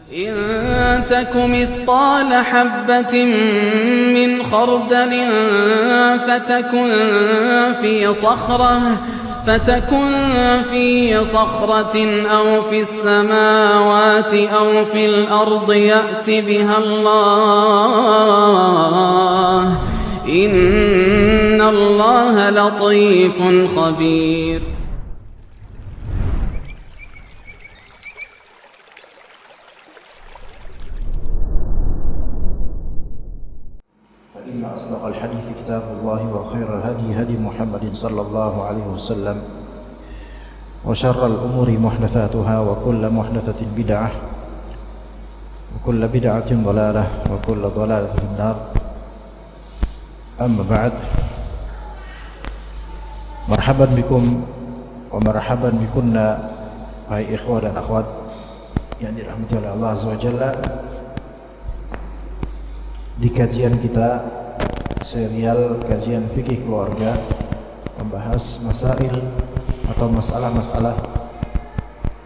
إن تك مثقال حبة من خردل فتكن في صخرة أو في السماوات أو في الأرض يأت بها الله إن الله لطيف خبير. فإن أصدق الحديث كتاب الله وخير الهدي هدي محمد صلى الله عليه وسلم وشر الأمور محدثاتها وكل محدثة بدعة وكل بدعة ضلالة وكل ضلالة في النار. أما بعد، marhaban bikum wa marhaban bikunna, hai ikhwah dan akhwat yang dirahmati oleh Allah Azza wa Jalla, di kajian kita serial kajian fikih keluarga, membahas masail atau masalah-masalah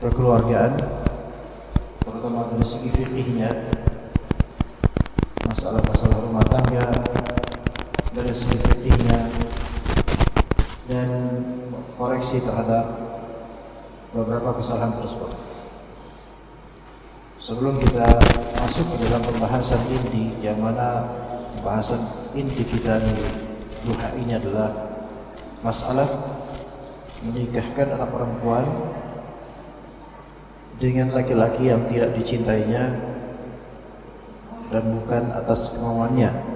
kekeluargaan, terutama dari segi fikihnya, masalah-masalah rumah tangga dari segi fikihnya, dan koreksi terhadap beberapa kesalahan tersebut. Sebelum kita masuk ke dalam pembahasan inti, yang mana pembahasan inti kita di duha ini adalah masalah menikahkan anak perempuan dengan laki-laki yang tidak dicintainya dan bukan atas kemauannya.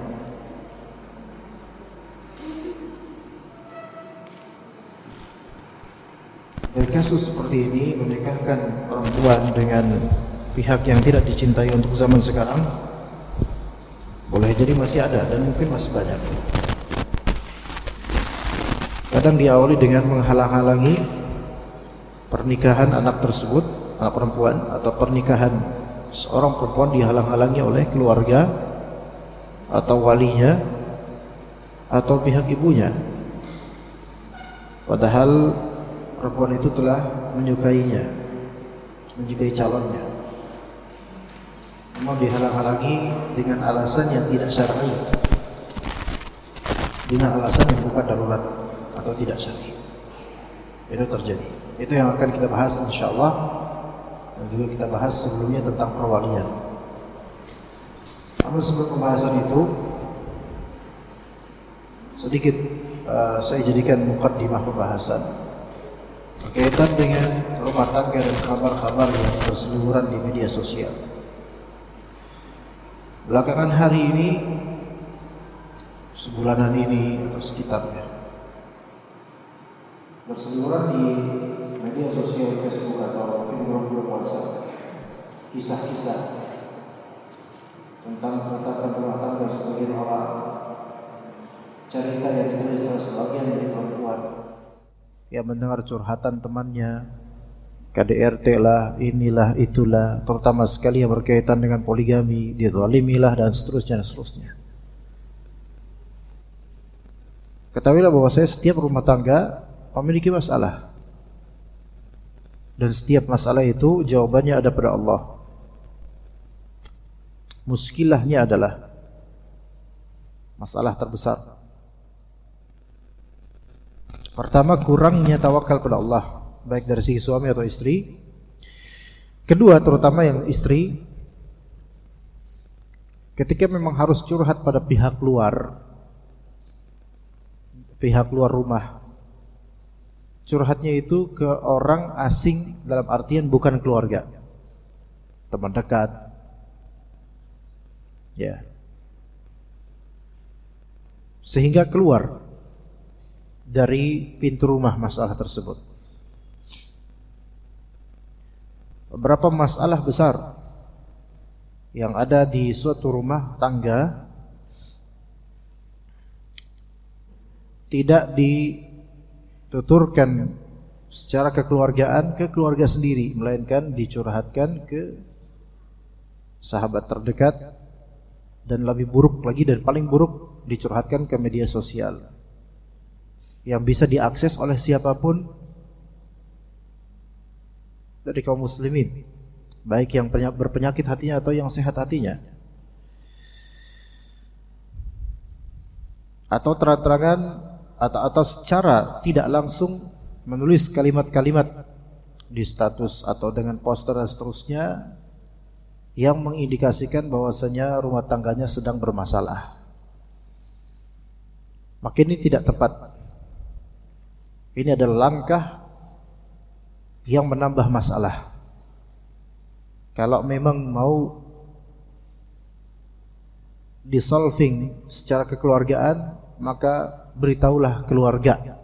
Dari kasus seperti ini, menikahkan perempuan dengan pihak yang tidak dicintai untuk zaman sekarang boleh jadi masih ada dan mungkin masih banyak. Kadang diawali dengan menghalang-halangi pernikahan anak tersebut, anak perempuan, atau pernikahan seorang perempuan dihalang-halangi oleh keluarga atau walinya atau pihak ibunya, padahal perempuan itu telah menyukainya, menyukai calonnya, namun dihalang-halangi dengan alasan yang tidak syar'i, dengan alasan yang bukan darurat atau tidak syar'i. Itu terjadi. Itu yang akan kita bahas insyaallah, dan juga kita bahas sebelumnya tentang perwalian. Namun sebelum pembahasan itu, sedikit saya jadikan muqaddimah pembahasan berkaitan dengan rumah tangga dan kabar-kabar yang berseliweran di media sosial. Belakangan hari ini, sebulanan ini atau sekitarnya, berseliweran di media sosial Facebook atau mungkin grup-grup WhatsApp kisah-kisah tentang keretakan rumah tangga sebagian orang, cerita yang ditulis oleh sebagian dari perempuan yang mendengar curhatan temannya, KDRT lah, inilah, itulah, terutama sekali yang berkaitan dengan poligami, dizalimilah, dan seterusnya dan seterusnya. Ketahuilah bahwa setiap rumah tangga memiliki masalah, dan setiap masalah itu jawabannya ada pada Allah. Muskilahnya adalah masalah terbesar. Pertama, kurangnya tawakal pada Allah, baik dari sisi suami atau istri. Kedua, terutama yang istri, ketika memang harus curhat pada pihak luar rumah, curhatnya itu ke orang asing, dalam artian bukan keluarga, teman dekat, ya, sehingga keluar dari pintu rumah masalah tersebut. Beberapa masalah besar yang ada di suatu rumah tangga tidak dituturkan secara kekeluargaan ke keluarga sendiri, melainkan dicurhatkan ke sahabat terdekat, dan lebih buruk lagi dan paling buruk dicurhatkan ke media sosial yang bisa diakses oleh siapapun dari kaum muslimin, baik yang berpenyakit hatinya atau yang sehat hatinya, atau terang-terangan atau secara tidak langsung menulis kalimat-kalimat di status atau dengan poster dan seterusnya yang mengindikasikan bahwasanya rumah tangganya sedang bermasalah. Maka ini tidak tepat. Ini adalah langkah yang menambah masalah. Kalau memang mau disolving secara kekeluargaan, maka beritahulah keluarga,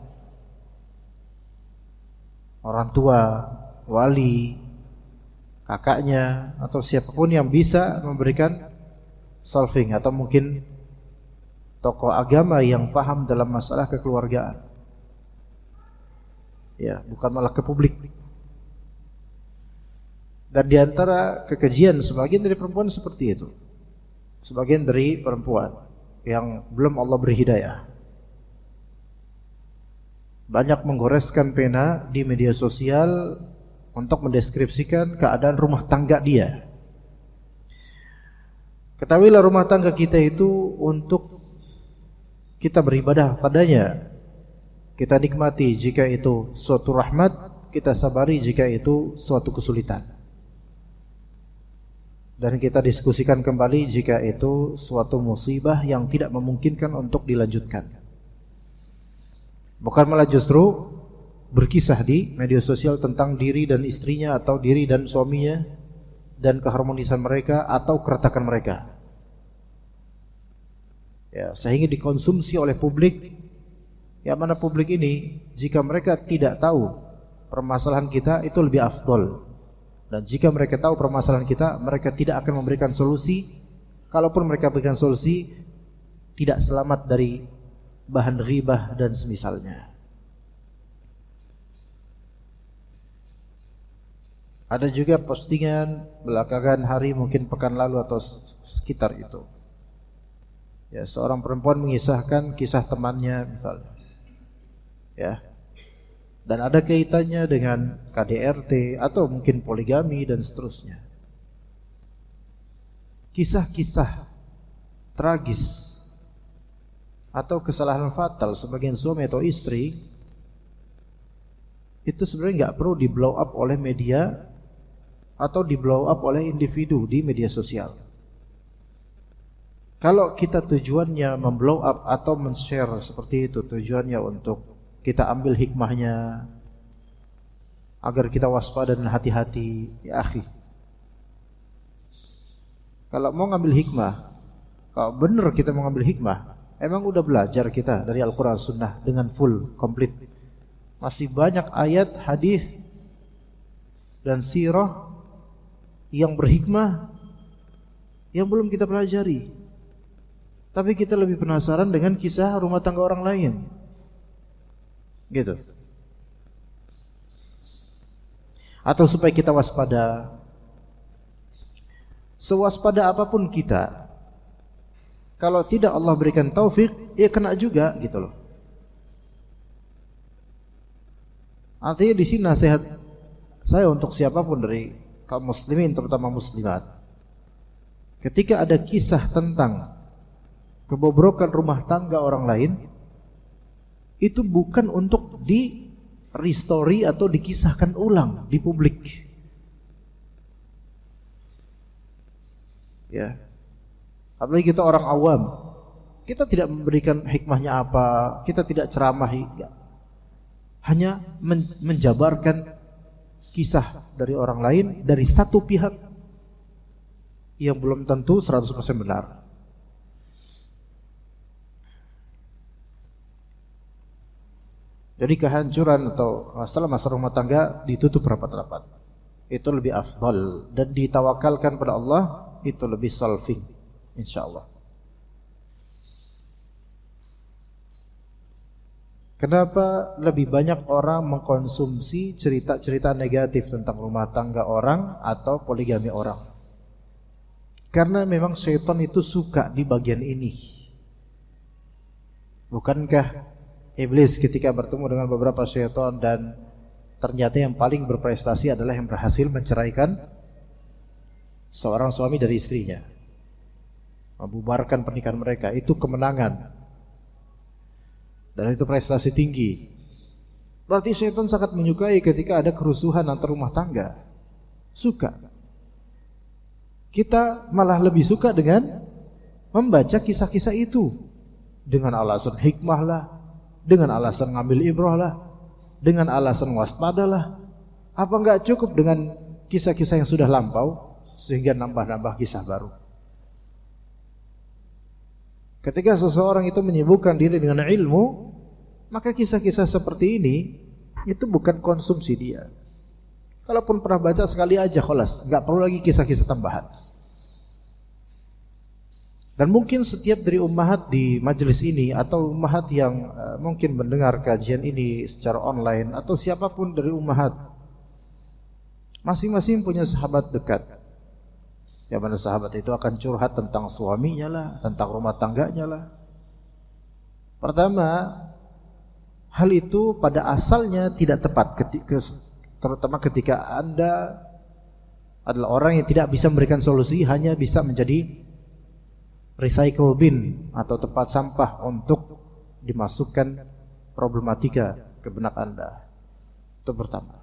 orang tua, wali, kakaknya, atau siapapun yang bisa memberikan solving, atau mungkin tokoh agama yang paham dalam masalah kekeluargaan. Ya, bukan malah ke publik. Dan di antara kekejian sebagian dari perempuan seperti itu. Sebagian dari perempuan yang belum Allah beri hidayah, banyak menggoreskan pena di media sosial untuk mendeskripsikan keadaan rumah tangga dia. Ketahuilah rumah tangga kita itu untuk kita beribadah padanya. Kita nikmati jika itu suatu rahmat, kita sabari jika itu suatu kesulitan. Dan kita diskusikan kembali jika itu suatu musibah yang tidak memungkinkan untuk dilanjutkan. Bukan malah justru berkisah di media sosial tentang diri dan istrinya, atau diri dan suaminya, dan keharmonisan mereka atau keretakan mereka. Ya, sehingga dikonsumsi oleh publik. Yang mana publik ini, jika mereka tidak tahu permasalahan kita, itu lebih afdol. Dan jika mereka tahu permasalahan kita, mereka tidak akan memberikan solusi. Kalaupun mereka berikan solusi, tidak selamat dari bahan ghibah dan semisalnya. Ada juga postingan belakangan hari, mungkin pekan lalu atau sekitar itu, ya, seorang perempuan mengisahkan kisah temannya misalnya, ya, dan ada kaitannya dengan KDRT atau mungkin poligami dan seterusnya. Kisah-kisah tragis atau kesalahan fatal sebagian suami atau istri itu sebenarnya nggak perlu di blow up oleh media atau di blow up oleh individu di media sosial. Kalau kita tujuannya memblow up atau men-share seperti itu, tujuannya untuk kita ambil hikmahnya agar kita waspada dan hati-hati, ya akhi. Kalau mau ngambil hikmah, kalau benar kita mau ngambil hikmah, emang udah belajar kita dari Al-Quran Sunnah dengan full, komplit. Masih banyak ayat, hadis dan sirah yang berhikmah yang belum kita pelajari. Tapi kita lebih penasaran dengan kisah rumah tangga orang lain. Gitu. Atau supaya kita waspada, sewaspada apapun kita, kalau tidak Allah berikan taufik, ya kena juga gitu loh. Artinya di sini nasihat saya untuk siapapun dari kaum muslimin, terutama muslimat, ketika ada kisah tentang kebobrokan rumah tangga orang lain, itu bukan untuk di restory atau dikisahkan ulang di publik. Ya. Apalagi kita orang awam, kita tidak memberikan hikmahnya apa, kita tidak ceramah, hanya menjabarkan kisah dari orang lain dari satu pihak yang belum tentu 100% benar. Jadi kehancuran atau masalah rumah tangga ditutup rapat-rapat, itu lebih afdal, dan ditawakalkan pada Allah itu lebih solving, insyaallah. Kenapa lebih banyak orang mengkonsumsi cerita-cerita negatif tentang rumah tangga orang atau poligami orang? Karena memang syaitan itu suka di bagian ini. Bukankah iblis ketika bertemu dengan beberapa syaitan dan ternyata yang paling berprestasi adalah yang berhasil menceraikan seorang suami dari istrinya, membubarkan pernikahan mereka, itu kemenangan dan itu prestasi tinggi. Berarti syaitan sangat menyukai ketika ada kerusuhan antar rumah tangga. Suka. Kita malah lebih suka dengan membaca kisah-kisah itu dengan alasan hikmah lah, dengan alasan ngambil ibrah lah, dengan alasan waspada lah. Apa enggak cukup dengan kisah-kisah yang sudah lampau sehingga nambah-nambah kisah baru? Ketika seseorang itu menyibukkan diri dengan ilmu, maka kisah-kisah seperti ini itu bukan konsumsi dia. Kalaupun pernah baca sekali aja khalas, enggak perlu lagi kisah-kisah tambahan. Dan mungkin setiap dari ummahat di majelis ini atau ummahat yang mungkin mendengar kajian ini secara online atau siapapun dari ummahat, masing-masing punya sahabat dekat. Yang mana sahabat itu akan curhat tentang suaminya lah, tentang rumah tangganya lah. Pertama, hal itu pada asalnya tidak tepat, terutama ketika Anda adalah orang yang tidak bisa memberikan solusi, hanya bisa menjadi recycle bin atau tempat sampah untuk dimasukkan problematika ke benak Anda. Itu pertama.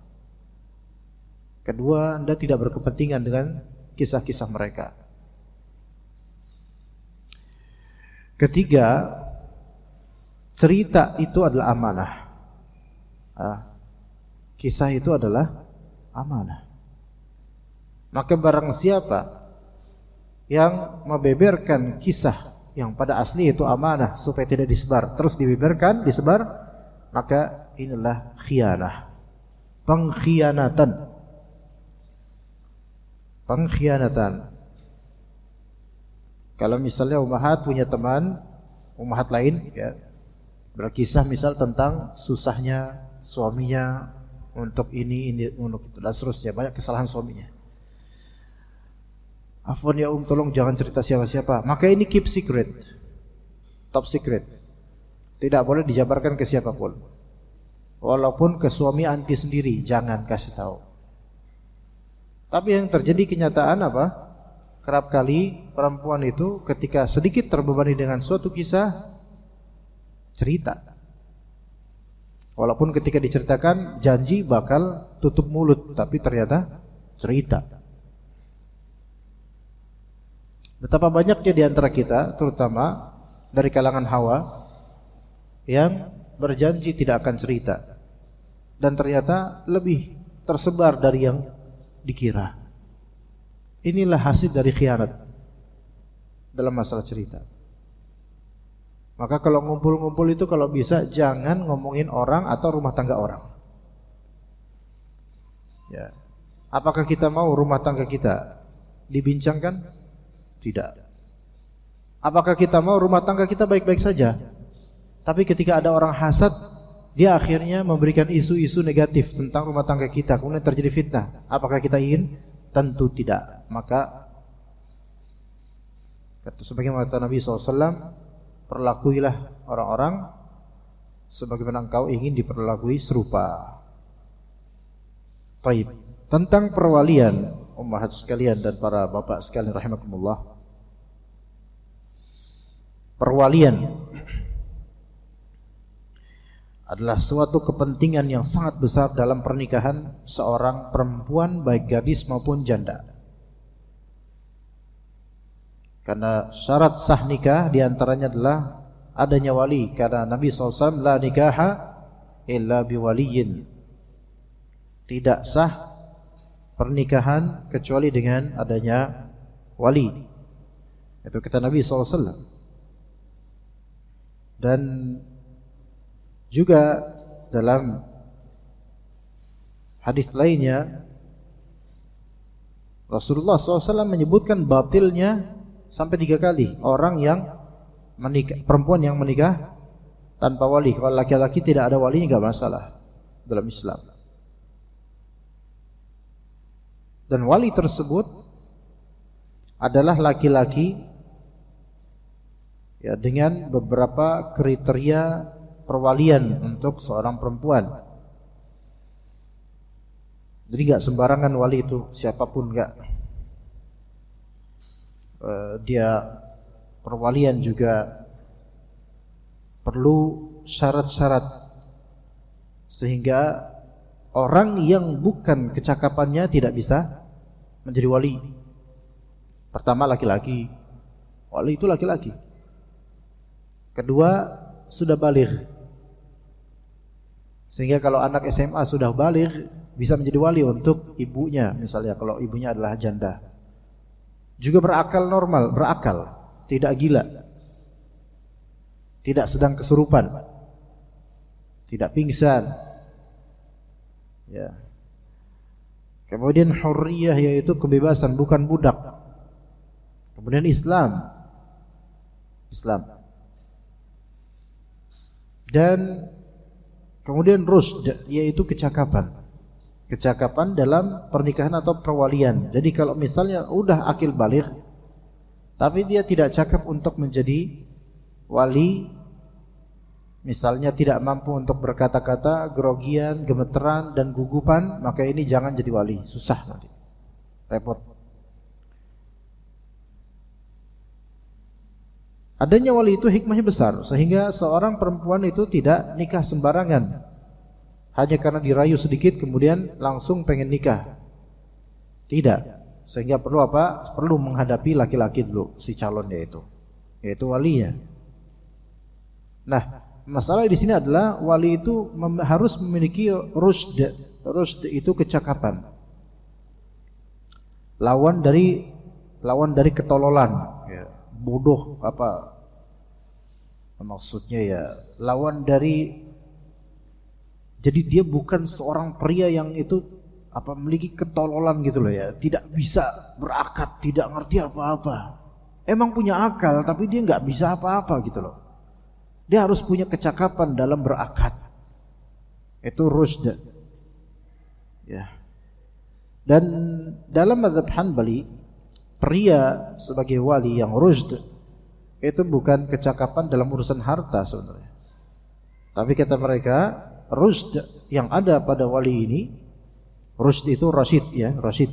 Kedua, Anda tidak berkepentingan dengan kisah-kisah mereka. Ketiga, cerita itu adalah amanah. Kisah itu adalah amanah. Maka barang siapa yang membeberkan kisah yang pada asli itu amanah supaya tidak disebar, terus dibeberkan, disebar, maka inilah khianah, pengkhianatan. Kalau misalnya ummahat punya teman ummahat lain ya, berkisah misal tentang susahnya suaminya untuk ini untuk itu dan seterusnya, banyak kesalahan suaminya. Afwan ya tolong jangan cerita siapa-siapa. Maka ini keep secret, top secret. Tidak boleh dijabarkan ke siapapun. Walaupun ke suami anti sendiri, jangan kasih tahu. Tapi yang terjadi kenyataan apa? Kerap kali perempuan itu ketika sedikit terbebani dengan suatu kisah, cerita. Walaupun ketika diceritakan janji bakal tutup mulut, tapi ternyata cerita. Betapa banyaknya di antara kita, terutama dari kalangan hawa, yang berjanji tidak akan cerita dan ternyata lebih tersebar dari yang dikira. Inilah hasil dari khianat dalam masalah cerita. Maka kalau ngumpul-ngumpul itu kalau bisa jangan ngomongin orang atau rumah tangga orang. Ya. Apakah kita mau rumah tangga kita dibincangkan? Tidak. Apakah kita mau rumah tangga kita baik-baik saja? Tapi ketika ada orang hasad, dia akhirnya memberikan isu-isu negatif tentang rumah tangga kita, kemudian terjadi fitnah. Apakah kita ingin? Tentu tidak. Maka sebagaimana kata Nabi SAW, perlakuilah orang-orang sebagaimana engkau ingin diperlakui serupa. Baik. Tentang perwalian, ummahat sekalian dan para bapak sekalian rahimakumullah. Perwalian adalah suatu kepentingan yang sangat besar dalam pernikahan seorang perempuan baik gadis maupun janda. Karena syarat sah nikah diantaranya adalah adanya wali. Karena Nabi SAW la nikaha illa biwaliyin, tidak sah pernikahan kecuali dengan adanya wali. Itu kata Nabi SAW. Dan juga dalam hadis lainnya Rasulullah SAW menyebutkan batilnya sampai 3 kali orang yang menikah, perempuan yang menikah tanpa wali. Kalau laki-laki tidak ada wali enggak masalah dalam Islam. Dan wali tersebut adalah laki-laki ya dengan beberapa kriteria perwalian untuk seorang perempuan. Jadi enggak sembarangan wali itu, siapapun enggak. dia perwalian juga perlu syarat-syarat sehingga orang yang bukan kecakapannya tidak bisa menjadi wali. Pertama, laki-laki. Wali itu laki-laki. Kedua, sudah baligh. Sehingga kalau anak SMA sudah baligh bisa menjadi wali untuk ibunya, misalnya kalau ibunya adalah janda. Juga berakal normal, berakal, tidak gila, tidak sedang kesurupan, tidak pingsan. Ya. Kemudian hurriyah, yaitu kebebasan, bukan budak. Kemudian Islam. Dan kemudian rusd, yaitu kecakapan. Kecakapan dalam pernikahan atau perwalian. Jadi kalau misalnya udah akil baligh tapi dia tidak cakap untuk menjadi wali, misalnya tidak mampu untuk berkata-kata, grogian, gemeteran dan gugupan, maka ini jangan jadi wali, susah nanti, repot. Adanya wali itu hikmahnya besar, sehingga seorang perempuan itu tidak nikah sembarangan hanya karena dirayu sedikit kemudian langsung pengen nikah. Tidak. Sehingga perlu apa? Perlu menghadapi laki-laki dulu, si calonnya itu, yaitu walinya. Nah, masalah di sini adalah wali itu harus memiliki rusd. Rusd itu kecakapan. Lawan dari ketololan, ya. Bodoh apa maksudnya ya? Lawan dari, jadi dia bukan seorang pria yang itu memiliki ketololan gitu loh ya, tidak bisa berakal, tidak ngerti apa-apa. Emang punya akal tapi dia nggak bisa apa-apa gitu loh. Dia harus punya kecakapan dalam berakal. Itu rusd. Ya. Dan dalam mazhab Hanbali, pria sebagai wali yang rusd itu bukan kecakapan dalam urusan harta sebenarnya. Tapi kata mereka, rusd yang ada pada wali ini, rusd itu rasyid ya, rasyid.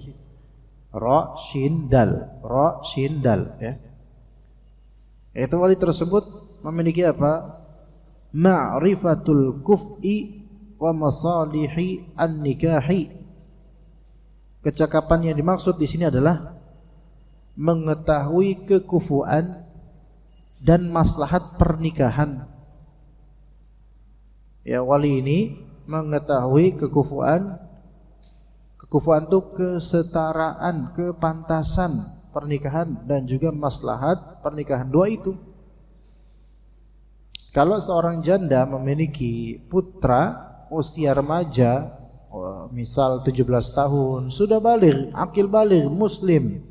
Ra shin dal ya. Itu wali tersebut memiliki apa? Ma'rifatul kuf'i wa masalihi an-nikahi. Kecakapan yang dimaksud di sini adalah mengetahui kekufuan dan maslahat pernikahan. Ya, wali ini mengetahui kekufuan itu kesetaraan, kepantasan pernikahan dan juga maslahat pernikahan. Dua itu. Kalau seorang janda memiliki putra usia remaja, misal 17 tahun, sudah baligh, akil baligh, muslim.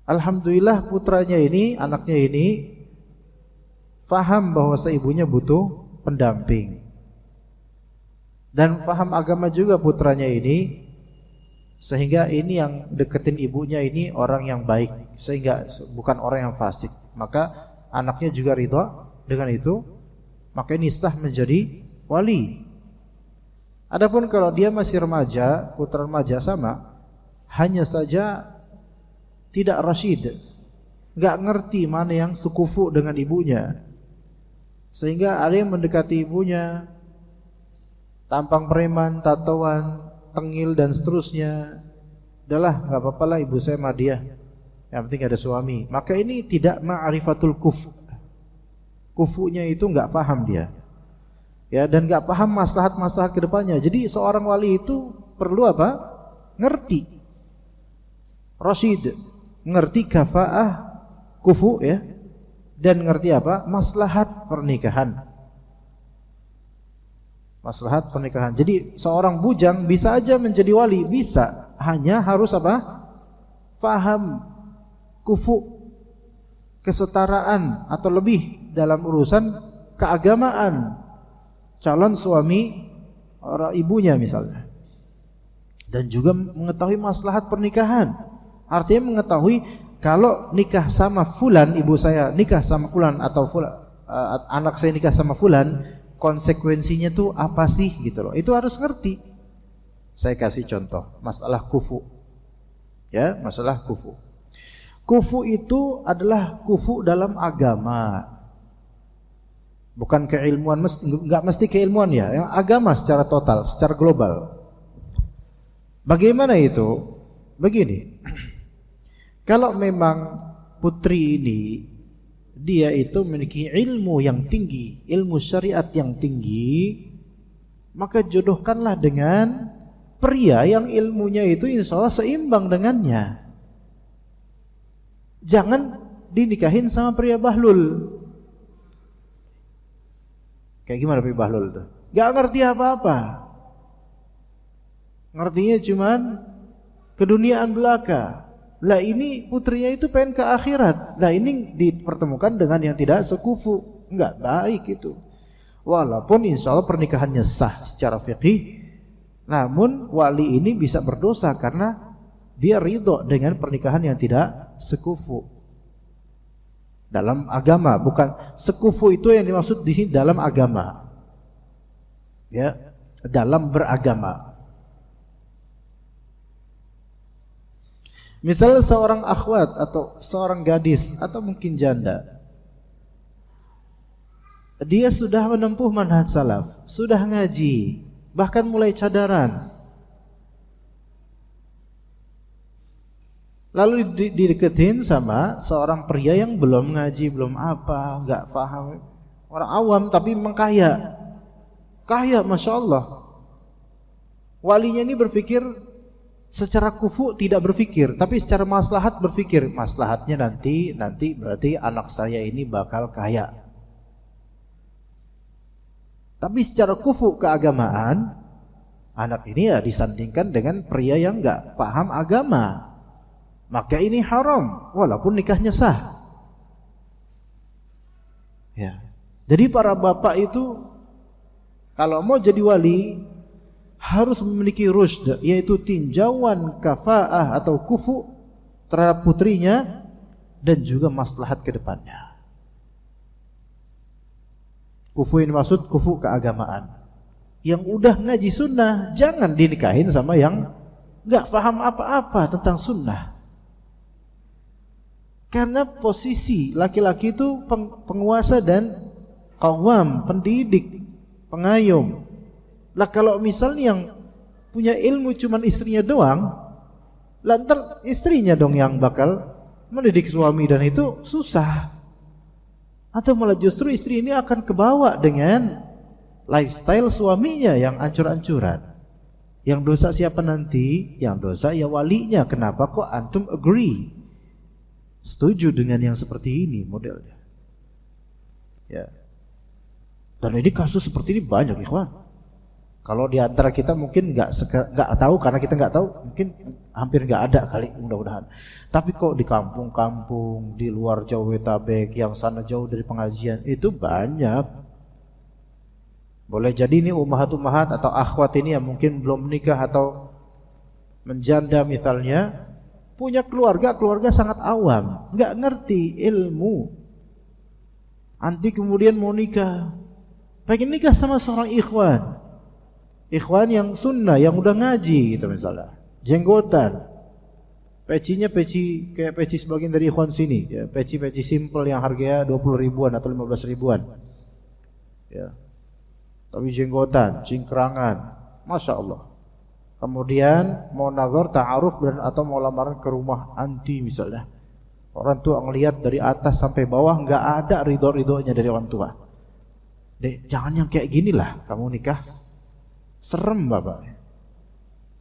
Alhamdulillah putranya ini, anaknya ini faham bahwa ibunya butuh pendamping. Dan faham agama juga putranya ini, sehingga ini yang deketin ibunya ini orang yang baik, sehingga bukan orang yang fasik. Maka anaknya juga ridha dengan itu, maka ini sah menjadi wali. Adapun kalau dia masih remaja, putra remaja sama, hanya saja tidak rasyid, nggak ngerti mana yang sekufu dengan ibunya, sehingga ada yang mendekati ibunya, tampang preman, tatoan, tengil dan seterusnya. Udahlah, nggak apa-apa lah, ibu saya mah dia, yang penting ada suami. Maka ini tidak ma'rifatul kufunya itu nggak paham dia, ya, dan nggak paham maslahat-maslahat kedepannya. Jadi seorang wali itu perlu apa? Ngerti rasyid, ngerti kafaah kufu ya, dan ngerti apa? Maslahat pernikahan. Maslahat pernikahan. Jadi seorang bujang bisa aja menjadi wali, bisa, hanya harus apa? Faham kufu, kesetaraan atau lebih dalam urusan keagamaan calon suami orang ibunya misalnya. Dan juga mengetahui maslahat pernikahan. Artinya mengetahui kalau nikah sama fulan, ibu saya nikah sama fulan, atau fulan, anak saya nikah sama fulan, konsekuensinya tuh apa sih gitu loh. Itu harus ngerti. Saya kasih contoh masalah kufu. Ya, masalah kufu. Kufu itu adalah kufu dalam agama. Bukan keilmuan, enggak mesti keilmuan ya, yang agama secara total, secara global. Bagaimana itu? Begini. Kalau memang putri ini dia itu memiliki ilmu yang tinggi, ilmu syariat yang tinggi, maka jodohkanlah dengan pria yang ilmunya itu insya Allah seimbang dengannya. Jangan dinikahin sama pria bahlul. Kayak gimana pria bahlul tuh? Gak ngerti apa-apa. Ngertinya cuman keduniaan belaka. Lah ini putrinya itu pengen ke akhirat. Lah ini dipertemukan dengan yang tidak sekufu. Enggak baik itu. Walaupun insya Allah pernikahannya sah secara fikih, namun wali ini bisa berdosa karena dia ridho dengan pernikahan yang tidak sekufu. Dalam agama, bukan sekufu itu yang dimaksud di sini dalam agama. Ya, dalam beragama. Misalnya seorang akhwat atau seorang gadis atau mungkin janda, dia sudah menempuh manhaj salaf, sudah ngaji, bahkan mulai cadaran. Lalu dideketin sama seorang pria yang belum ngaji, belum apa, enggak paham, orang awam tapi memang kaya. Kaya, Masya Allah. Walinya ini berpikir secara kufu tidak berpikir, tapi secara maslahat berpikir. Maslahatnya nanti berarti anak saya ini bakal kaya. Tapi secara kufu keagamaan, anak ini ya disandingkan dengan pria yang enggak paham agama. Maka ini haram walaupun nikahnya sah. Ya. Jadi para bapak itu kalau mau jadi wali harus memiliki rusd, yaitu tinjauan kafaah atau kufu terhadap putrinya dan juga maslahat ke depannya. Kufu ini maksud kufu keagamaan. Yang udah ngaji sunnah jangan dinikahin sama yang enggak paham apa-apa tentang sunnah. Karena posisi laki-laki itu penguasa dan qawam, pendidik, pengayom. Lah kalau misalnya yang punya ilmu cuman istrinya doang, lantar istrinya dong yang bakal mendidik suami dan itu susah. Atau malah justru istri ini akan kebawa dengan lifestyle suaminya yang ancur-ancuran. Yang dosa siapa nanti? Yang dosa ya walinya. Kenapa kok antum agree? Setuju dengan yang seperti ini modelnya. Ya. Dan ini kasus seperti ini banyak, ikhwan. Kalau di antara kita mungkin nggak tahu karena kita nggak tahu, mungkin hampir nggak ada kali, mudah-mudahan. Tapi kok di kampung-kampung, di luar Jabodetabek, yang sana jauh dari pengajian, itu banyak. Boleh jadi ini ummahat-ummahat atau akhwat ini yang mungkin belum menikah atau menjanda misalnya, punya keluarga sangat awam, nggak ngerti ilmu. Nanti kemudian mau nikah, pengen nikah sama seorang ikhwan yang sunnah, yang udah ngaji gitu misalnya, jenggotan, pecinya peci kayak peci sebagian dari ikhwan sini, ya, peci simple yang harganya 20 ribuan atau 15 ribuan, ya, tapi jenggotan, cingkrangan, Masya Allah. Kemudian mau nazar, ta'aruf atau mau lamaran ke rumah anti misalnya. Orang tua ngelihat dari atas sampai bawah nggak ada ridho-ridhonya dari orang tua. Dek, jangan yang kayak gini lah kamu nikah. Serem bapak.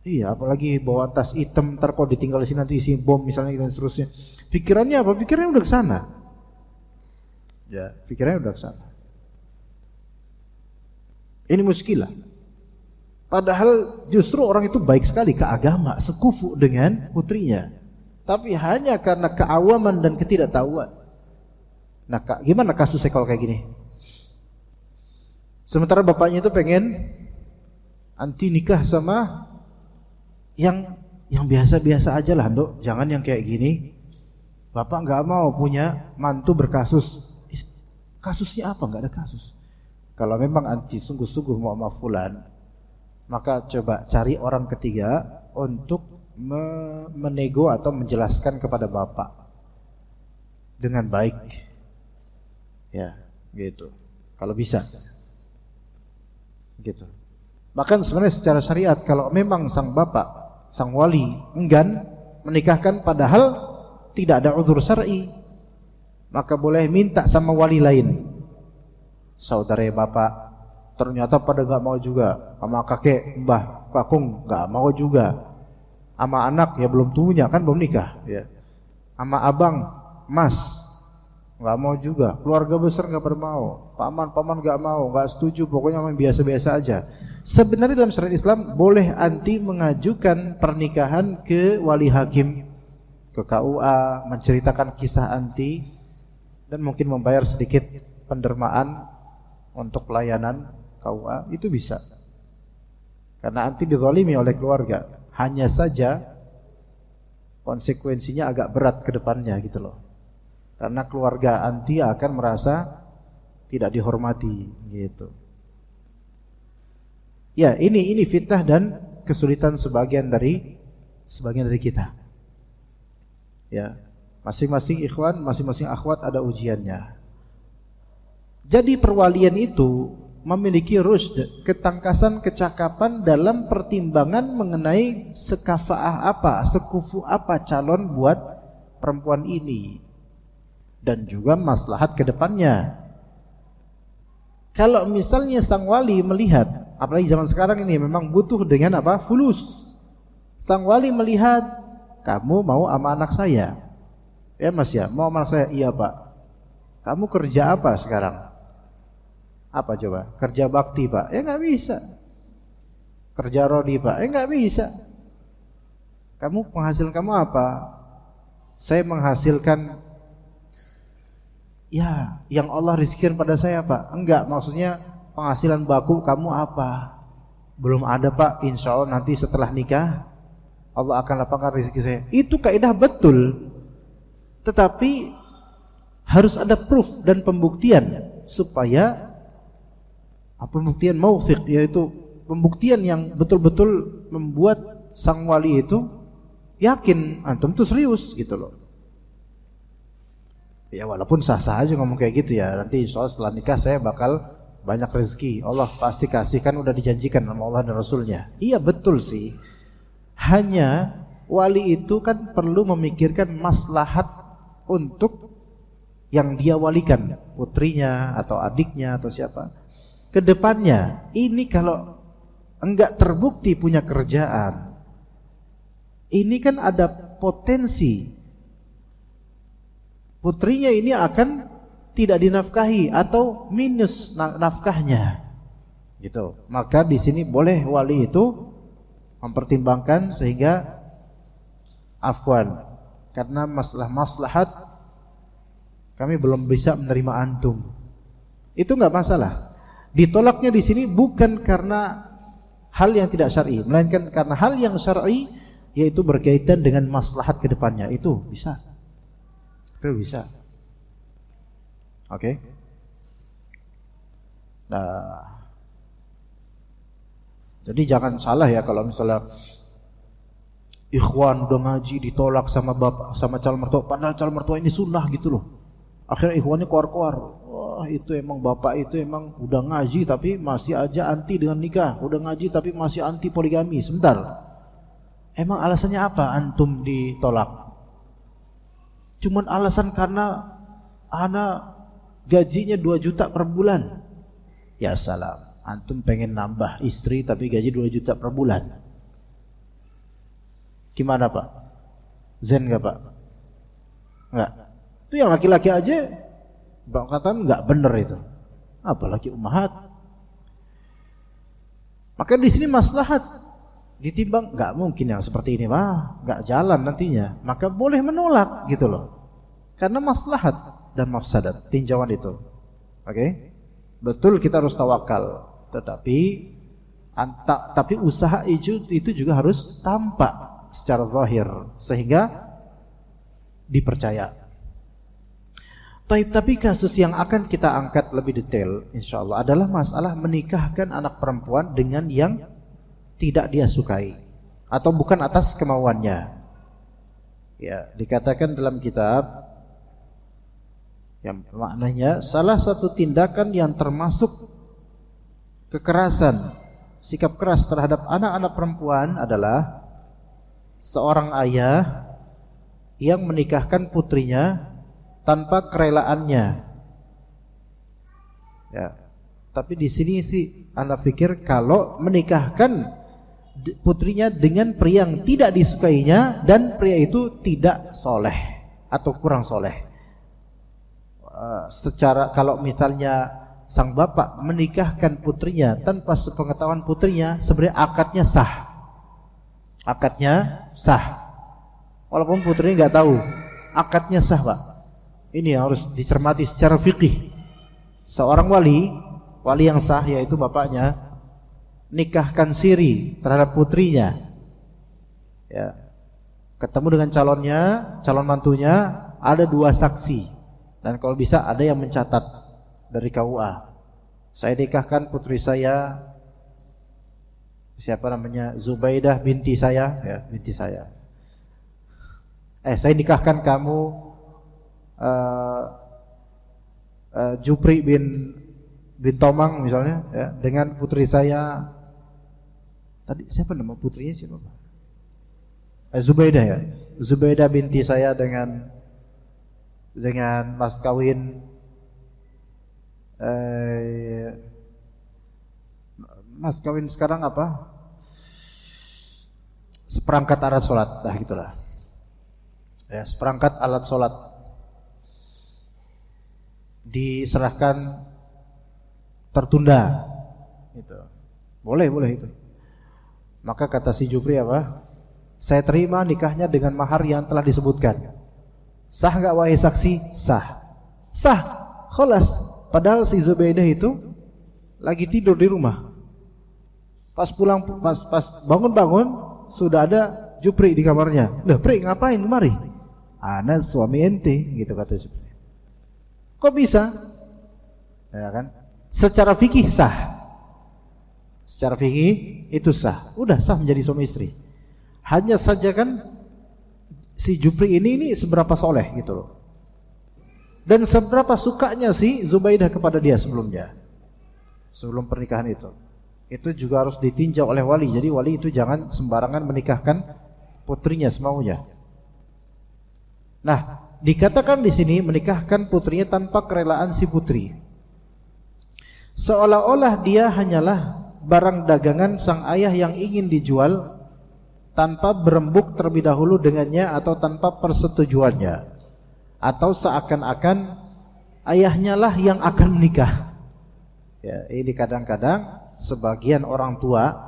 Iya, apalagi bawa tas hitam, ntar kalau ditinggal di sini nanti isi bom misalnya dan seterusnya. Pikirannya apa? Pikirannya udah ke sana. Ya, pikirannya udah ke sana. Ini muskilah. Padahal justru orang itu baik sekali ke agama, sekufu dengan putrinya. Tapi hanya karena keawaman dan ketidaktahuan. Nah, gimana kasusnya kalau kayak gini? Sementara bapaknya itu pengen anti nikah sama yang biasa-biasa aja lah, Dok. Jangan yang kayak gini. Bapak nggak mau punya mantu berkasus. Kasusnya apa? Nggak ada kasus. Kalau memang anti sungguh-sungguh mau sama fulan, maka coba cari orang ketiga untuk menego atau menjelaskan kepada bapak. dengan baik. Ya, gitu. Kalau bisa. Gitu. Bahkan sebenarnya secara syariat kalau memang sang bapak, sang wali enggan menikahkan padahal tidak ada uzur syar'i, maka boleh minta sama wali lain. Saudara bapak ternyata pada enggak mau juga, sama kakek, mbah, kakung enggak mau juga. Sama anak ya belum punya kan, belum nikah ya. Sama abang, mas nggak mau juga, keluarga besar nggak pada mau, paman nggak mau, nggak setuju, pokoknya main biasa-biasa aja. Sebenarnya dalam syariat Islam boleh anti mengajukan pernikahan ke wali hakim, ke KUA, menceritakan kisah anti dan mungkin membayar sedikit pendermaan untuk pelayanan KUA, itu bisa. Karena anti dizalimi oleh keluarga, hanya saja konsekuensinya agak berat ke depannya gitu loh. Karena keluarga anti akan merasa tidak dihormati gitu. Ya, ini fitnah dan kesulitan sebagian dari kita. Ya, masing-masing ikhwan, masing-masing akhwat ada ujiannya. Jadi perwalian itu memiliki rusd, ketangkasan, kecakapan dalam pertimbangan mengenai sekafaah apa, sekufu apa calon buat perempuan ini. Dan juga maslahat ke depannya. Kalau misalnya sang wali melihat, apalagi zaman sekarang ini memang butuh dengan apa? Fulus. Sang wali melihat, kamu mau sama anak saya? Ya mas ya, mau sama anak saya? Iya pak. Kamu kerja apa sekarang? Apa coba? Kerja bakti pak? Ya nggak bisa. Kerja rodi pak? Ya nggak bisa. Kamu penghasilan kamu apa? Saya menghasilkan ya, yang Allah rizkikan pada saya pak. Enggak, maksudnya penghasilan baku kamu apa? Belum ada pak, insya Allah nanti setelah nikah Allah akan lapangkan rezeki saya. Itu kaidah betul. Tetapi harus ada proof dan pembuktian supaya pembuktian maufiq, yaitu pembuktian yang betul-betul membuat sang wali itu yakin antum tuh serius gitu loh. Ya walaupun sah-sah aja ngomong kayak gitu ya, nanti insya Allah setelah nikah saya bakal banyak rezeki, Allah pasti kasih, kan udah dijanjikan sama Allah dan Rasulnya. Iya betul sih, hanya wali itu kan perlu memikirkan maslahat untuk yang dia walikan, putrinya atau adiknya atau siapa kedepannya. Ini kalau enggak terbukti punya kerjaan, ini kan ada potensi putrinya ini akan tidak dinafkahi atau minus nafkahnya, gitu. Maka di sini boleh wali itu mempertimbangkan sehingga afwan, karena maslahat kami belum bisa menerima antum. Itu nggak masalah. Ditolaknya di sini bukan karena hal yang tidak syar'i, melainkan karena hal yang syar'i, yaitu berkaitan dengan maslahat kedepannya. Itu bisa. Itu bisa. Oke. Nah, jadi jangan salah ya kalau misalnya ikhwan udah ngaji ditolak sama bapak, sama calon mertua, padahal calon mertua ini sunnah gitu loh. Akhirnya ikhwannya koar-koar. Wah, itu emang bapak itu emang udah ngaji tapi masih aja anti dengan nikah, udah ngaji tapi masih anti poligami. Sebentar. Emang alasannya apa antum ditolak? Cuman alasan karena anak gajinya 2 juta per bulan. Ya salam, antum pengen nambah istri tapi gaji 2 juta per bulan. Gimana pak? Zen gak pak? Enggak. Itu yang laki-laki aja katakan enggak bener itu. Apalagi ummahat. Maka di sini maslahat ditimbang, nggak mungkin yang seperti ini mah nggak jalan nantinya, maka boleh menolak gitu loh, karena maslahat dan mafsadat tinjauan itu. Oke? Betul kita harus tawakal, tetapi usaha itu juga harus tampak secara zahir sehingga dipercaya. Tapi kasus yang akan kita angkat lebih detail insyaallah adalah masalah menikahkan anak perempuan dengan yang tidak dia sukai atau bukan atas kemauannya. Ya, dikatakan dalam kitab Yang maknanya salah satu tindakan yang termasuk kekerasan, sikap keras terhadap anak-anak perempuan adalah seorang ayah yang menikahkan putrinya tanpa kerelaannya. Ya. Tapi di sini sih anak pikir kalau menikahkan putrinya dengan pria yang tidak disukainya dan pria itu tidak soleh atau kurang soleh. Secara kalau misalnya sang bapak menikahkan putrinya tanpa sepengetahuan putrinya, sebenarnya akadnya sah. Akadnya sah. Walaupun putrinya nggak tahu, akadnya sah, Pak. Ini yang harus dicermati secara fikih. Seorang wali yang sah yaitu bapaknya nikahkan siri terhadap putrinya. Ya. Ketemu dengan calon mantunya, ada 2 saksi. Dan kalau bisa ada yang mencatat dari KUA. Saya nikahkan putri saya, siapa namanya, Zubaidah binti saya, ya, binti saya. Saya nikahkan kamu Jupri bin Tomang misalnya, ya, dengan putri saya. Tadi siapa nama putrinya, siapa? Zubaidah, ya. Zubaidah binti saya dengan mas kawin sekarang apa? Seperangkat alat sholat, gitulah. Ya, seperangkat alat sholat diserahkan tertunda, gitu. Boleh itu. Maka kata si Jufri apa? Saya terima nikahnya dengan mahar yang telah disebutkan. Sah enggak wahai saksi? Sah. Khalas. Padahal si Zubaidah itu lagi tidur di rumah. Pas bangun sudah ada Jupri di kamarnya. Lah, Pri ngapain kemari? Ana suami ente, gitu kata Jupri. Kok bisa? Ya kan? Secara fikih sah. Secara fikih itu sah. Udah sah menjadi suami istri. Hanya saja kan si Jupri ini seberapa soleh gitu loh. Dan seberapa sukanya si Zubaidah kepada dia sebelumnya. Sebelum pernikahan itu. Itu juga harus ditinjau oleh wali. Jadi wali itu jangan sembarangan menikahkan putrinya semaunya. Nah, dikatakan di sini menikahkan putrinya tanpa kerelaan si putri. Seolah-olah dia hanyalah barang dagangan sang ayah yang ingin dijual tanpa berembuk terlebih dahulu dengannya atau tanpa persetujuannya, atau seakan-akan ayahnya lah yang akan menikah. Ya, ini kadang-kadang sebagian orang tua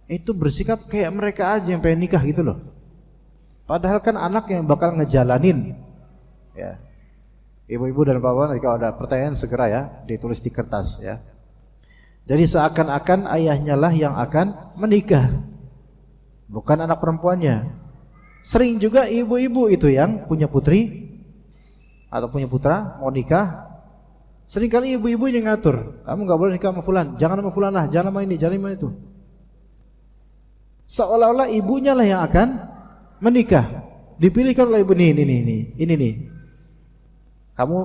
itu bersikap kayak mereka aja yang pengen nikah gitu loh. Padahal kan anak yang bakal ngejalanin. Ya. Ibu-ibu dan bapak, kalau ada pertanyaan segera ya ditulis di kertas ya. Jadi seakan-akan ayahnya lah yang akan menikah, bukan anak perempuannya. Sering juga ibu-ibu itu yang punya putri atau punya putra mau nikah, seringkali ibu-ibu yang ngatur, kamu gak boleh nikah sama fulan, jangan sama fulanah, jangan sama ini, jangan sama itu. Seolah-olah ibunya lah yang akan menikah, dipilihkan oleh ibu ini nih. Kamu,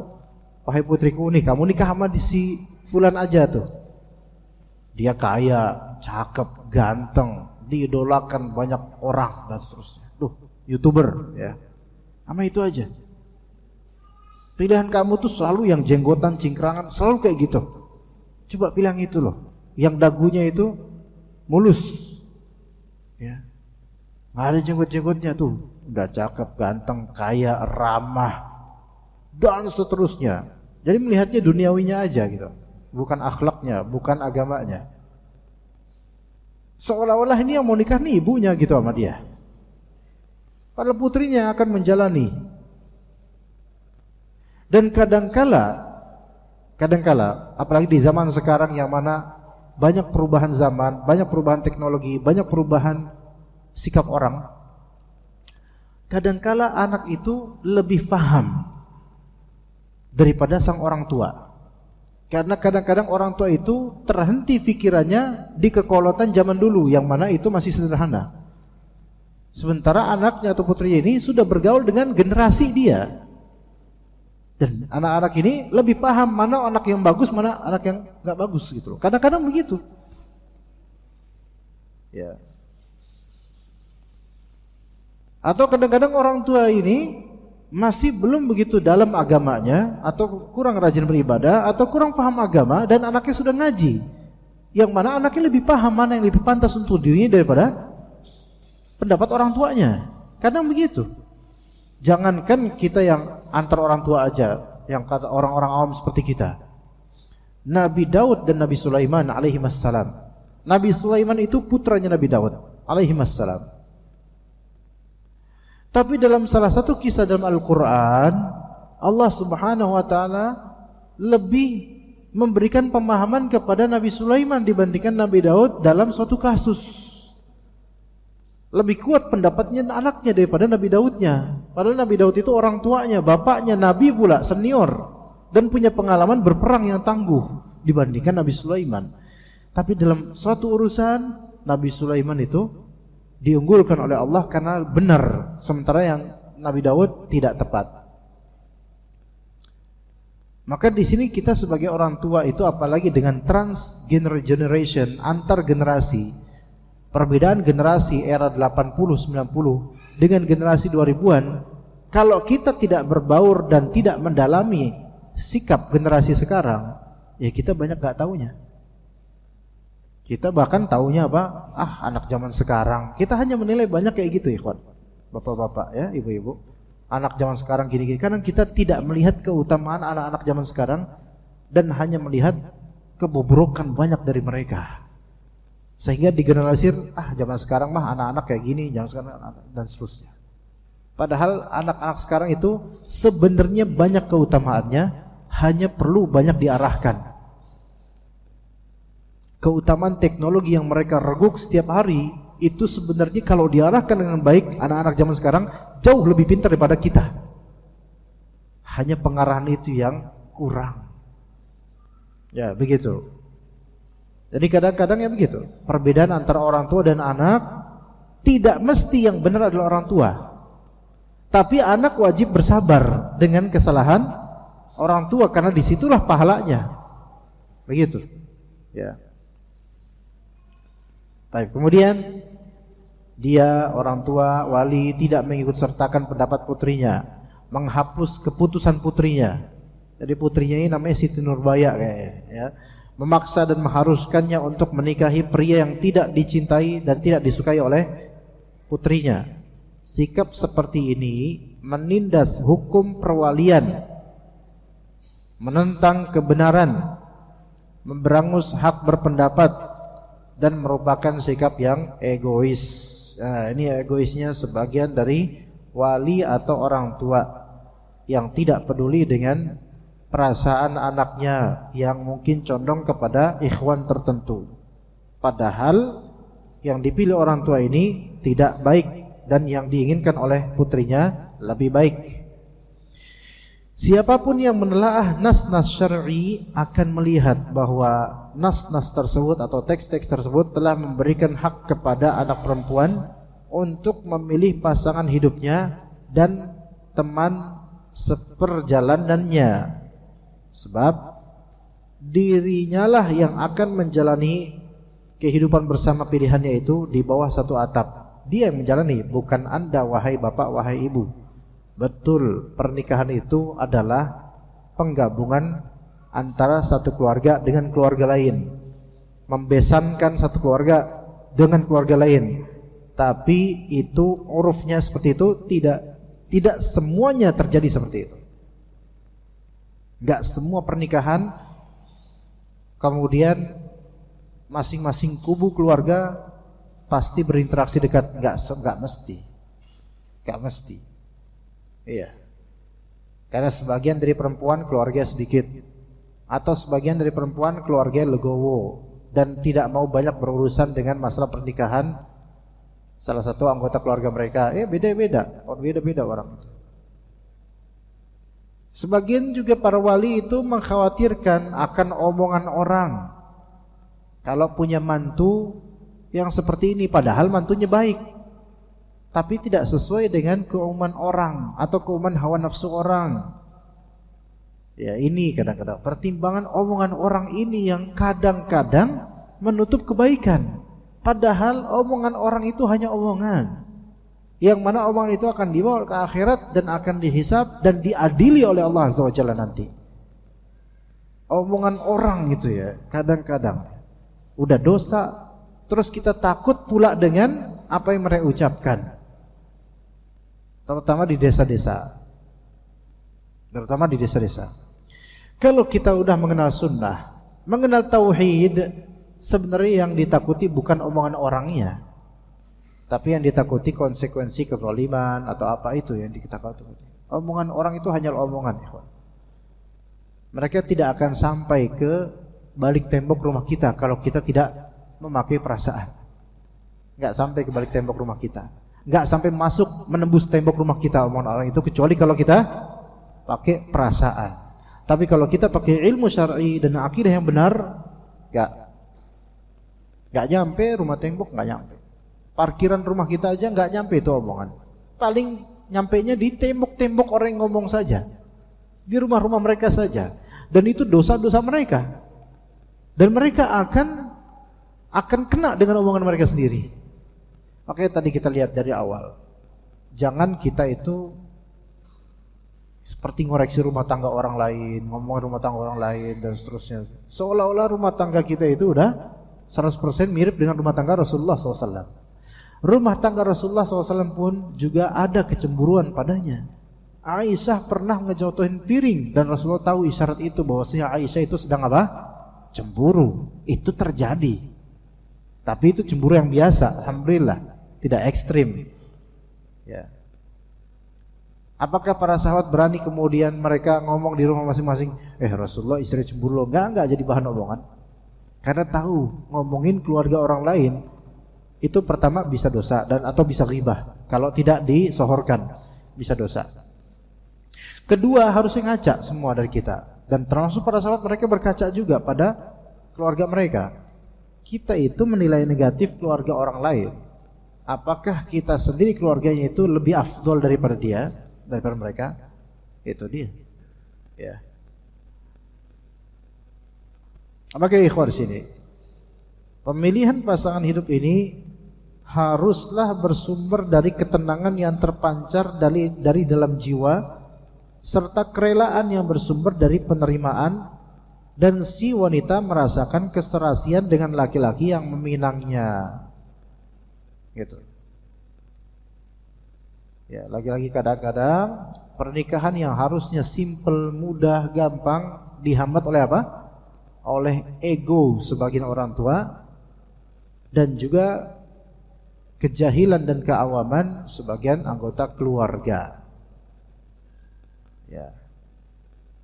wahai putriku nih, kamu nikah sama si fulan aja tuh. Dia kaya, cakep, ganteng, diidolakan banyak orang dan seterusnya. YouTuber ya. Sama itu aja. Pilihan kamu tuh selalu yang jenggotan, cingkrangan, selalu kayak gitu. Coba pilih yang itu loh. Yang dagunya itu mulus. Ya. Nggak ada jenggot-jenggotnya tuh. Udah cakep, ganteng, kaya, ramah dan seterusnya. Jadi melihatnya duniawinya aja gitu. Bukan akhlaknya, bukan agamanya. Seolah-olah ini yang mau nikah nih ibunya gitu sama dia. Padahal putrinya akan menjalani. Dan kadangkala apalagi di zaman sekarang yang mana banyak perubahan zaman, banyak perubahan teknologi, banyak perubahan sikap orang. Kadangkala anak itu lebih paham daripada sang orang tua. Karena kadang-kadang orang tua itu terhenti pikirannya di kekolotan zaman dulu yang mana itu masih sederhana. Sementara anaknya atau putrinya ini sudah bergaul dengan generasi dia. Dan anak-anak ini lebih paham mana anak yang bagus, mana anak yang nggak bagus gitu loh. Kadang-kadang begitu. Ya. Atau kadang-kadang orang tua ini masih belum begitu dalam agamanya, atau kurang rajin beribadah, atau kurang paham agama, dan anaknya sudah ngaji. Yang mana anaknya lebih paham mana yang lebih pantas untuk dirinya daripada pendapat orang tuanya. Kadang begitu. Jangankan kita yang antar orang tua aja, yang kata orang-orang awam seperti kita. Nabi Daud dan Nabi Sulaiman alaihi wassalam. Nabi Sulaiman itu putranya Nabi Daud alaihi wassalam. Tapi dalam salah satu kisah dalam Al-Quran, Allah Subhanahu wa ta'ala lebih memberikan pemahaman kepada Nabi Sulaiman dibandingkan Nabi Daud dalam suatu kasus. Lebih kuat pendapatnya anaknya daripada Nabi Daudnya. Padahal Nabi Daud itu orang tuanya, bapaknya Nabi pula, senior, dan punya pengalaman berperang yang tangguh dibandingkan Nabi Sulaiman. Tapi dalam suatu urusan, Nabi Sulaiman itu diunggulkan oleh Allah karena benar, sementara yang Nabi Daud tidak tepat. Maka di sini kita sebagai orang tua itu, apalagi dengan transgeneration, antar generasi, perbedaan generasi era 80-90 dengan generasi 2000-an, kalau kita tidak berbaur dan tidak mendalami sikap generasi sekarang, ya kita banyak gak taunya. Kita bahkan taunya apa? Anak zaman sekarang. Kita hanya menilai banyak kayak gitu, ikhwan, bapak-bapak ya, ibu-ibu. Anak zaman sekarang gini-gini. Karena kita tidak melihat keutamaan anak-anak zaman sekarang dan hanya melihat kebobrokan banyak dari mereka. Sehingga digeneralisir, zaman sekarang mah anak-anak kayak gini, zaman sekarang dan seterusnya. Padahal anak-anak sekarang itu sebenarnya banyak keutamaannya, hanya perlu banyak diarahkan. Keutamaan teknologi yang mereka reguk setiap hari itu sebenarnya kalau diarahkan dengan baik, anak-anak zaman sekarang jauh lebih pintar daripada kita. Hanya pengarahan itu yang kurang. Ya, begitu. Jadi kadang-kadang ya begitu. Perbedaan antara orang tua dan anak, tidak mesti yang benar adalah orang tua. Tapi anak wajib bersabar dengan kesalahan orang tua karena disitulah pahalanya. Begitu. Ya. Tapi kemudian dia orang tua wali tidak mengikut sertakan pendapat putrinya, menghapus keputusan putrinya. Jadi putrinya ini namanya Siti Nurbaya kayaknya, ya. Memaksa dan mengharuskannya untuk menikahi pria yang tidak dicintai dan tidak disukai oleh putrinya. Sikap seperti ini menindas hukum perwalian, menentang kebenaran, memberangus hak berpendapat, dan merupakan sikap yang egois. Nah, ini egoisnya sebagian dari wali atau orang tua yang tidak peduli dengan perasaan anaknya yang mungkin condong kepada ikhwan tertentu. Padahal yang dipilih orang tua ini tidak baik dan yang diinginkan oleh putrinya lebih baik. Siapapun yang menelaah nas-nas syar'i akan melihat bahwa nas-nas tersebut atau teks-teks tersebut telah memberikan hak kepada anak perempuan untuk memilih pasangan hidupnya dan teman seperjalanannya. Sebab dirinya lah yang akan menjalani kehidupan bersama pilihannya itu di bawah satu atap. Dia yang menjalani, bukan Anda wahai bapak, wahai ibu. Betul, pernikahan itu adalah penggabungan antara satu keluarga dengan keluarga lain, membesankan satu keluarga dengan keluarga lain. Tapi itu urufnya seperti itu, tidak semuanya terjadi seperti itu. Enggak semua pernikahan kemudian masing-masing kubu keluarga pasti berinteraksi dekat, enggak mesti. Enggak mesti. Iya. Karena sebagian dari perempuan keluarga sedikit, atau sebagian dari perempuan keluarga legowo dan tidak mau banyak berurusan dengan masalah pernikahan salah satu anggota keluarga mereka. Beda-beda orang itu. Sebagian juga para wali itu mengkhawatirkan akan omongan orang kalau punya mantu yang seperti ini, padahal mantunya baik, tapi tidak sesuai dengan keumuman orang atau keumuman hawa nafsu orang. Ya, ini kadang-kadang pertimbangan omongan orang ini yang kadang-kadang menutup kebaikan. Padahal omongan orang itu hanya omongan. Yang mana omongan itu akan dibawa ke akhirat dan akan dihisab dan diadili oleh Allah Azza wa Jalla nanti. Omongan orang itu ya, kadang-kadang udah dosa, terus kita takut pula dengan apa yang mereka ucapkan. Terutama di desa-desa. Kalau kita udah mengenal sunnah, mengenal tauhid, sebenarnya yang ditakuti bukan omongan orangnya, tapi yang ditakuti konsekuensi kezaliman atau apa itu yang kita takuti. Omongan orang itu hanyalah omongan, ikhwan. Mereka tidak akan sampai ke balik tembok rumah kita kalau kita tidak memakai perasaan. Enggak sampai ke balik tembok rumah kita. Enggak sampai masuk menembus tembok rumah kita omongan orang itu, kecuali kalau kita pakai perasaan. Tapi kalau kita pakai ilmu syar'i dan akidah yang benar, enggak nyampe rumah tembok, enggak nyampe. Parkiran rumah kita aja enggak nyampe itu omongan. Paling nyampenya di tembok-tembok orang yang ngomong saja. Di rumah-rumah mereka saja. Dan itu dosa-dosa mereka. Dan mereka akan kena dengan omongan mereka sendiri. Makanya tadi kita lihat dari awal, jangan kita itu seperti ngoreksi rumah tangga orang lain, ngomong rumah tangga orang lain dan seterusnya. Seolah-olah rumah tangga kita itu udah 100% mirip dengan rumah tangga Rasulullah SAW. Rumah tangga Rasulullah SAW pun juga ada kecemburuan padanya. Aisyah pernah ngejatuhin piring dan Rasulullah tahu isyarat itu, bahwasanya Aisyah itu sedang apa? Cemburu. Itu terjadi. Tapi itu cemburu yang biasa, alhamdulillah, tidak ekstrim. Ya. Apakah para sahabat berani kemudian mereka ngomong di rumah masing-masing, Rasulullah istri cemburu loh? Enggak jadi bahan omongan. Karena tahu ngomongin keluarga orang lain itu pertama bisa dosa dan atau bisa ghibah. Kalau tidak disohorkan bisa dosa. Kedua, harusnya ngaca semua dari kita. Dan termasuk para sahabat, mereka berkaca juga pada keluarga mereka. Kita itu menilai negatif keluarga orang lain. Apakah kita sendiri keluarganya itu lebih afdol daripada mereka? Itu dia. Ya. Maka ikhwan sini, pemilihan pasangan hidup ini haruslah bersumber dari ketenangan yang terpancar dari dalam jiwa, serta kerelaan yang bersumber dari penerimaan, dan si wanita merasakan keserasian dengan laki-laki yang meminangnya. Gitu. Ya, laki-laki kadang-kadang pernikahan yang harusnya simple, mudah, gampang dihambat oleh apa? Oleh ego sebagian orang tua dan juga kejahilan dan keawaman sebagian anggota keluarga. Ya.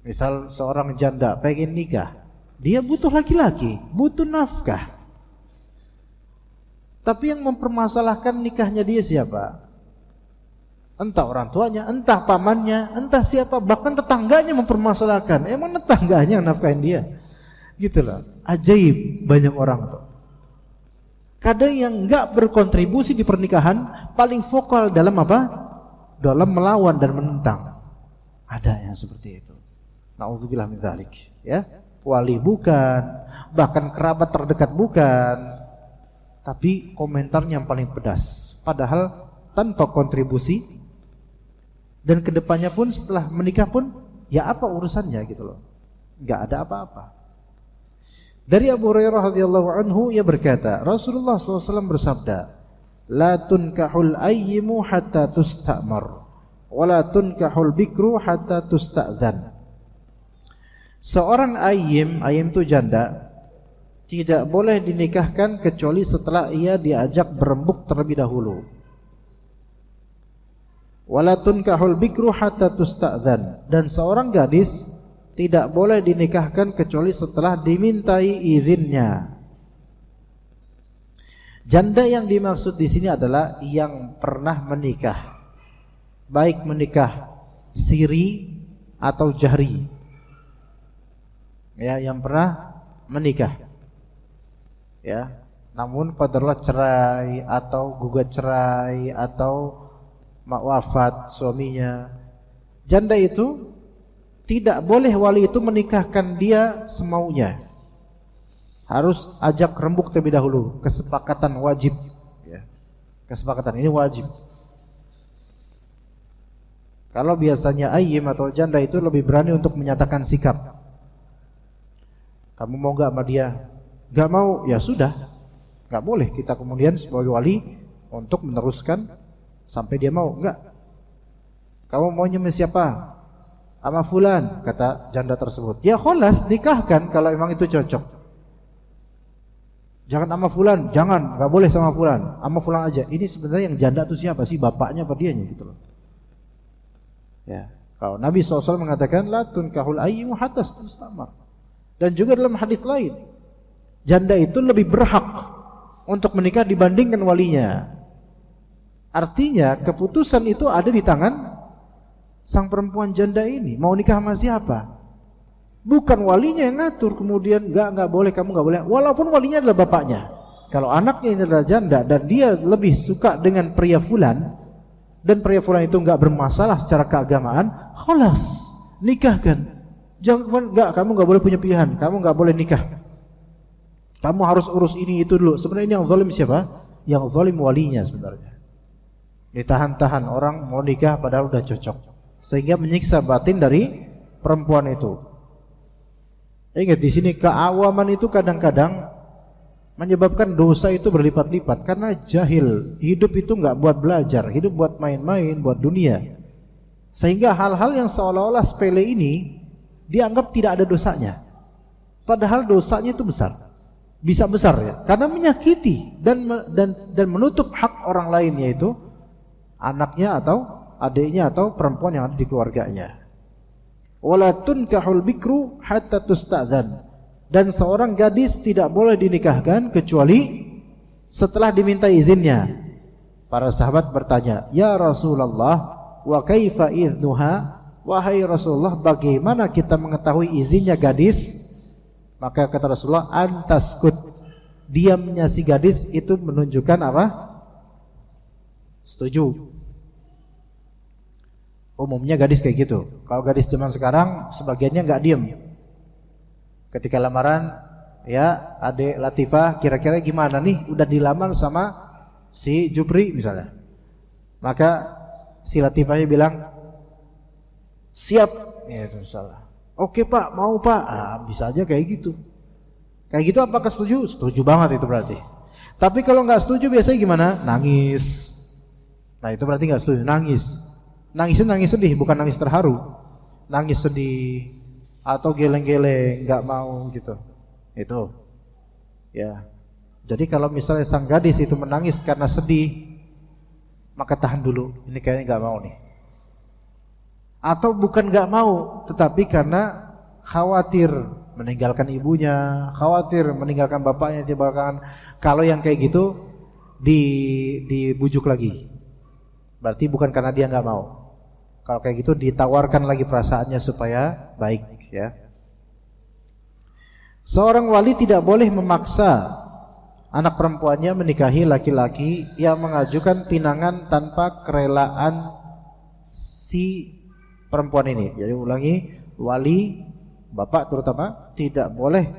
Misal seorang janda pengen nikah, dia butuh laki-laki, butuh nafkah. Tapi yang mempermasalahkan nikahnya dia siapa? Entah orang tuanya, entah pamannya, entah siapa, bahkan tetangganya mempermasalahkan. Emang tetangganya yang nafkahin dia? Gitu loh. Ajaib banyak orang tuh. Kadang yang enggak berkontribusi di pernikahan paling vokal dalam apa? Dalam melawan dan menentang. Ada yang seperti itu. Nauzubillah min dzalik, ya. Wali bukan, bahkan kerabat terdekat bukan. Tapi komentarnya yang paling pedas. Padahal tanpa kontribusi, dan kedepannya pun setelah menikah pun ya apa urusannya gitu loh. Enggak ada apa-apa. Dari Abu Hurairah radhiyallahu anhu, ia berkata, Rasulullah SAW bersabda, la tunkahul ayyimu hatta tustamar, wa la tunkahul bikru hatta tusta'dzan. Seorang ayyim itu janda, tidak boleh dinikahkan kecuali setelah ia diajak berembuk terlebih dahulu. Wala tunkahul bikru hatta tusta'dzan, dan seorang gadis tidak boleh dinikahkan kecuali setelah dimintai izinnya. Janda yang dimaksud di sini adalah yang pernah menikah, baik menikah siri atau jahri. Ya, yang pernah menikah. Ya, namun qadarullah cerai atau gugat cerai atau wafat suaminya. Janda itu tidak boleh wali itu menikahkan dia semaunya. Harus ajak rembuk terlebih dahulu, kesepakatan wajib ya. Kesepakatan ini wajib. Kalau biasanya ayyim atau janda itu lebih berani untuk menyatakan sikap. Kamu mau gak sama dia? Gak mau, ya sudah. Gak boleh kita kemudian sebagai wali untuk meneruskan sampai dia mau. Enggak. Kamu maunya sama siapa? Sama fulan, kata janda tersebut. Ya kholas, nikahkan kalau emang itu cocok. Jangan sama fulan, jangan, gak boleh sama fulan. Sama fulan aja. Ini sebenarnya yang janda itu siapa sih? Bapaknya apa dianya gitu loh. Ya, kalau Nabi SAW mengatakan la tunkahul ayyimu hatta tastamar. Dan juga dalam hadis lain, janda itu lebih berhak untuk menikah dibandingkan walinya. Artinya keputusan itu ada di tangan sang perempuan janda ini. Mau nikah sama siapa? Bukan walinya yang ngatur kemudian enggak boleh, kamu enggak boleh. Walaupun walinya adalah bapaknya. Kalau anaknya ini adalah janda dan dia lebih suka dengan pria fulan, dan pria fulan itu enggak bermasalah secara keagamaan, khalas, nikahkan. Jangan enggak, kamu enggak boleh punya pilihan, kamu enggak boleh nikah. Kamu harus urus ini itu dulu. Sebenarnya ini yang zalim siapa? Yang zalim walinya sebenarnya. Ditahan-tahan orang mau nikah padahal udah cocok, sehingga menyiksa batin dari perempuan itu. Ingat di sini keawaman itu kadang-kadang menyebabkan dosa itu berlipat-lipat karena jahil. Hidup itu enggak buat belajar, hidup buat main-main, buat dunia. Sehingga hal-hal yang seolah-olah sepele ini dianggap tidak ada dosanya. Padahal dosanya itu besar. Bisa besar ya, karena menyakiti dan menutup hak orang lain, yaitu anaknya atau adiknya atau perempuan yang ada di keluarganya. Wala tunkahul bikru hatta tusta'dzan. Dan seorang gadis tidak boleh dinikahkan kecuali setelah diminta izinnya. Para sahabat bertanya, "Ya Rasulullah, wa kaifa idznuha?" Wahai Rasulullah, bagaimana kita mengetahui izinnya gadis? Maka kata Rasulullah, "Antaskut." Diamnya si gadis itu menunjukkan apa? Setuju. Umumnya gadis kayak gitu. Kalau gadis zaman sekarang sebagiannya enggak diam. Ketika lamaran, ya Adik Latifah kira-kira gimana nih? Udah dilamar sama si Jupri misalnya. Maka si Latifahnya bilang, siap. Ya itu salah. Oke pak, mau pak. Bisa aja kayak gitu. Kayak gitu apakah setuju? Setuju banget itu berarti. Tapi kalau nggak setuju biasanya gimana? Nangis. Nah itu berarti nggak setuju. Nangis. Nangisnya nangis sedih, bukan nangis terharu. Nangis sedih atau geleng-geleng, nggak mau gitu. Itu. Ya. Jadi kalau misalnya sang gadis itu menangis karena sedih, maka tahan dulu. Ini kayaknya nggak mau nih. Atau bukan nggak mau, tetapi karena khawatir meninggalkan ibunya, khawatir meninggalkan bapaknya di belakangan. Kalau yang kayak gitu dibujuk lagi, berarti bukan karena dia nggak mau. Kalau kayak gitu ditawarkan lagi perasaannya supaya baik, ya. Seorang wali tidak boleh memaksa anak perempuannya menikahi laki-laki yang mengajukan pinangan tanpa kerelaan si perempuan ini. Jadi ulangi, wali, bapak terutama, tidak boleh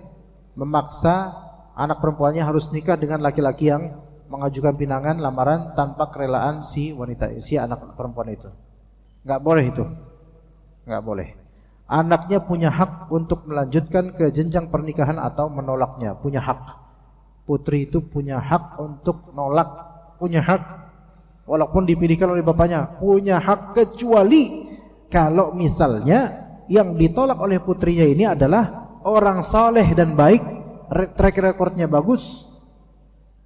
memaksa anak perempuannya harus nikah dengan laki-laki yang mengajukan pinangan lamaran tanpa kerelaan si wanita, si anak perempuan itu. Enggak boleh itu. Enggak boleh. Anaknya punya hak untuk melanjutkan ke jenjang pernikahan atau menolaknya, punya hak. Putri itu punya hak untuk nolak, punya hak. Walaupun dipilihkan oleh bapaknya, punya hak, kecuali kalau misalnya yang ditolak oleh putrinya ini adalah orang saleh dan baik, track recordnya bagus,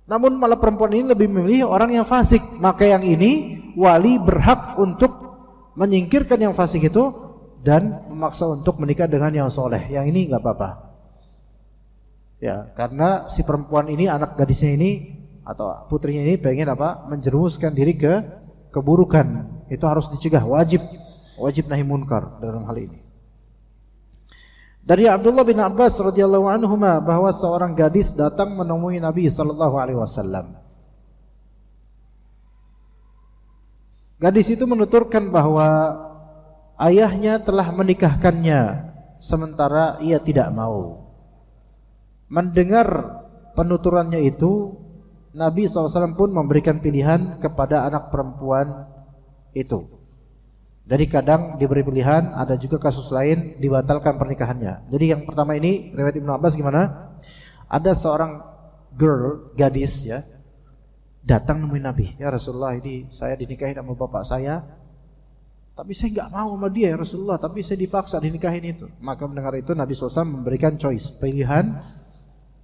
namun malah perempuan ini lebih memilih orang yang fasik, maka yang ini wali berhak untuk menyingkirkan yang fasik itu dan memaksa untuk menikah dengan yang soleh. Yang ini nggak apa-apa. Ya, karena si perempuan ini, anak gadisnya ini atau putrinya ini pengen apa? Menjerumuskan diri ke keburukan. Itu harus dicegah, wajib nahi munkar dalam hal ini. Dari Abdullah bin Abbas radhiyallahu anhuma bahwa seorang gadis datang menemui Nabi sallallahu alaihi wasallam. Gadis itu menuturkan bahwa ayahnya telah menikahkannya sementara ia tidak mau. Mendengar penuturannya itu, Nabi SAW pun memberikan pilihan kepada anak perempuan itu. Jadi kadang diberi pilihan, ada juga kasus lain dibatalkan pernikahannya. Jadi yang pertama ini riwayat Ibnu Abbas gimana? Ada seorang gadis ya, datang nemuin Nabi. Ya Rasulullah, ini saya dinikahin sama bapak saya, tapi saya nggak mau sama dia ya Rasulullah, tapi saya dipaksa dinikahin itu. Maka mendengar itu Nabi SAW memberikan choice, pilihan,